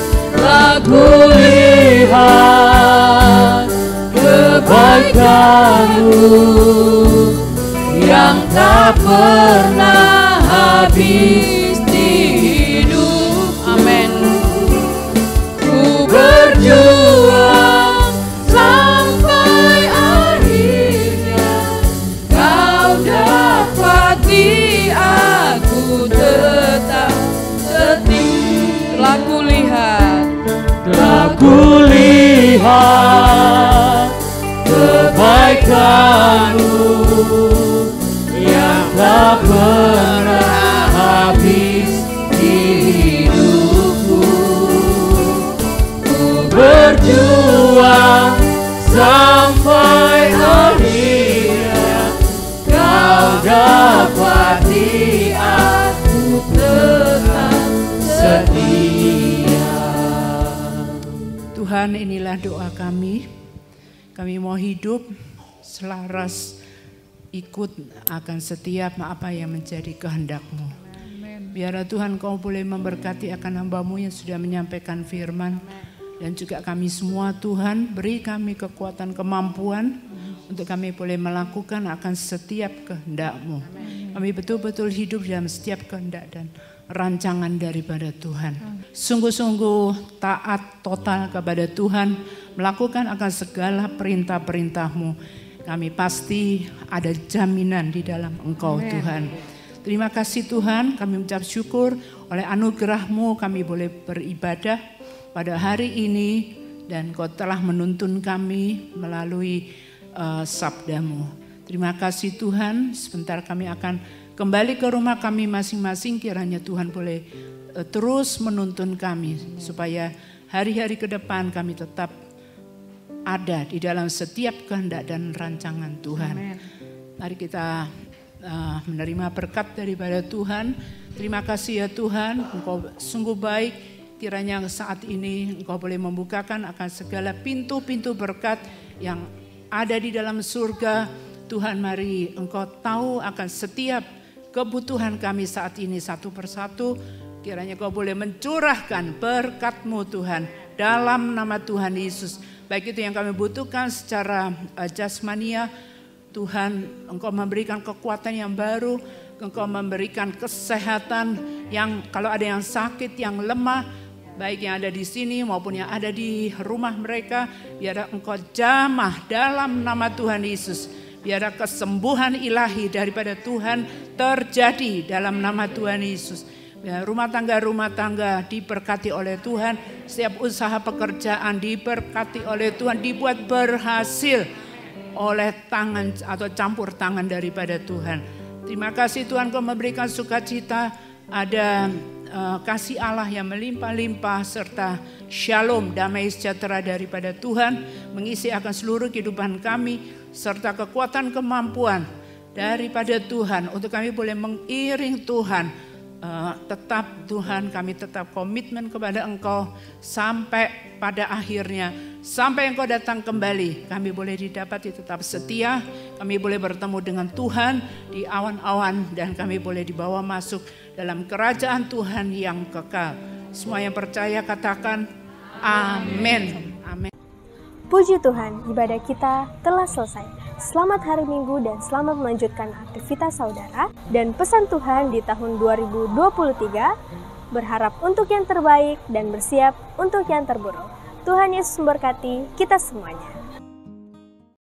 kebaikan-Mu yang tak pernah habis di hidup. Amin. Ku berjuang sampai akhirnya, Kau dapati aku tetap setia. Telah kulihat kebaikan-Mu yang tak pernah habis di hidupku. Ku berjuang sampai akhirnya, Kau dapati aku tetap setia. Tuhan, inilah doa kami. Kami mau hidup selaras ikut akan setiap apa yang menjadi kehendak-Mu. Biarlah Tuhan Kau boleh memberkati akan hamba-Mu yang sudah menyampaikan firman. Dan juga kami semua Tuhan, beri kami kekuatan kemampuan untuk kami boleh melakukan akan setiap kehendak-Mu. Kami betul-betul hidup dalam setiap kehendak dan rancangan daripada Tuhan. Sungguh-sungguh taat total kepada Tuhan, melakukan akan segala perintah-perintah-Mu. Kami pasti ada jaminan di dalam Engkau. Amen. Tuhan. Terima kasih Tuhan, kami mengucap syukur oleh anugerah-Mu kami boleh beribadah pada hari ini, dan Kau telah menuntun kami melalui sabda-Mu. Terima kasih Tuhan, sebentar kami akan kembali ke rumah kami masing-masing. Kiranya Tuhan boleh terus menuntun kami supaya hari-hari ke depan kami tetap ada di dalam setiap kehendak dan rancangan Tuhan. Amen. Mari kita menerima berkat daripada Tuhan. Terima kasih ya Tuhan, Engkau sungguh baik. kiranya saat ini Engkau boleh membukakan akan segala pintu-pintu berkat yang ada di dalam surga. Tuhan, mari Engkau tahu akan setiap kebutuhan kami saat ini satu persatu. Kiranya Kau boleh mencurahkan berkat-Mu Tuhan dalam nama Tuhan Yesus. Baik itu yang kami butuhkan secara jasmania, Tuhan Engkau memberikan kekuatan yang baru, Engkau memberikan kesehatan yang kalau ada yang sakit, yang lemah, baik yang ada di sini maupun yang ada di rumah mereka, biar Engkau jamah dalam nama Tuhan Yesus. Biar kesembuhan ilahi daripada Tuhan terjadi dalam nama Tuhan Yesus. Ya, rumah tangga diberkati oleh Tuhan, setiap usaha pekerjaan diberkati oleh Tuhan, dibuat berhasil oleh tangan atau campur tangan daripada Tuhan. Terima kasih Tuhan, Kau memberikan sukacita, ada kasih Allah yang melimpah-limpah serta shalom, damai sejahtera daripada Tuhan mengisi akan seluruh kehidupan kami, serta kekuatan kemampuan daripada Tuhan untuk kami boleh mengiring Tuhan. Tetap Tuhan, kami tetap komitmen kepada Engkau sampai pada akhirnya, sampai Engkau datang kembali, kami boleh didapati tetap setia, kami boleh bertemu dengan Tuhan di awan-awan, dan kami boleh dibawa masuk dalam kerajaan Tuhan yang kekal. Semua yang percaya katakan amin. Amin. Puji Tuhan, ibadah kita telah selesai. Selamat hari Minggu dan selamat melanjutkan aktivitas saudara. Dan pesan Tuhan di tahun 2023, berharap untuk yang terbaik dan bersiap untuk yang terburuk. Tuhan Yesus memberkati kita semuanya.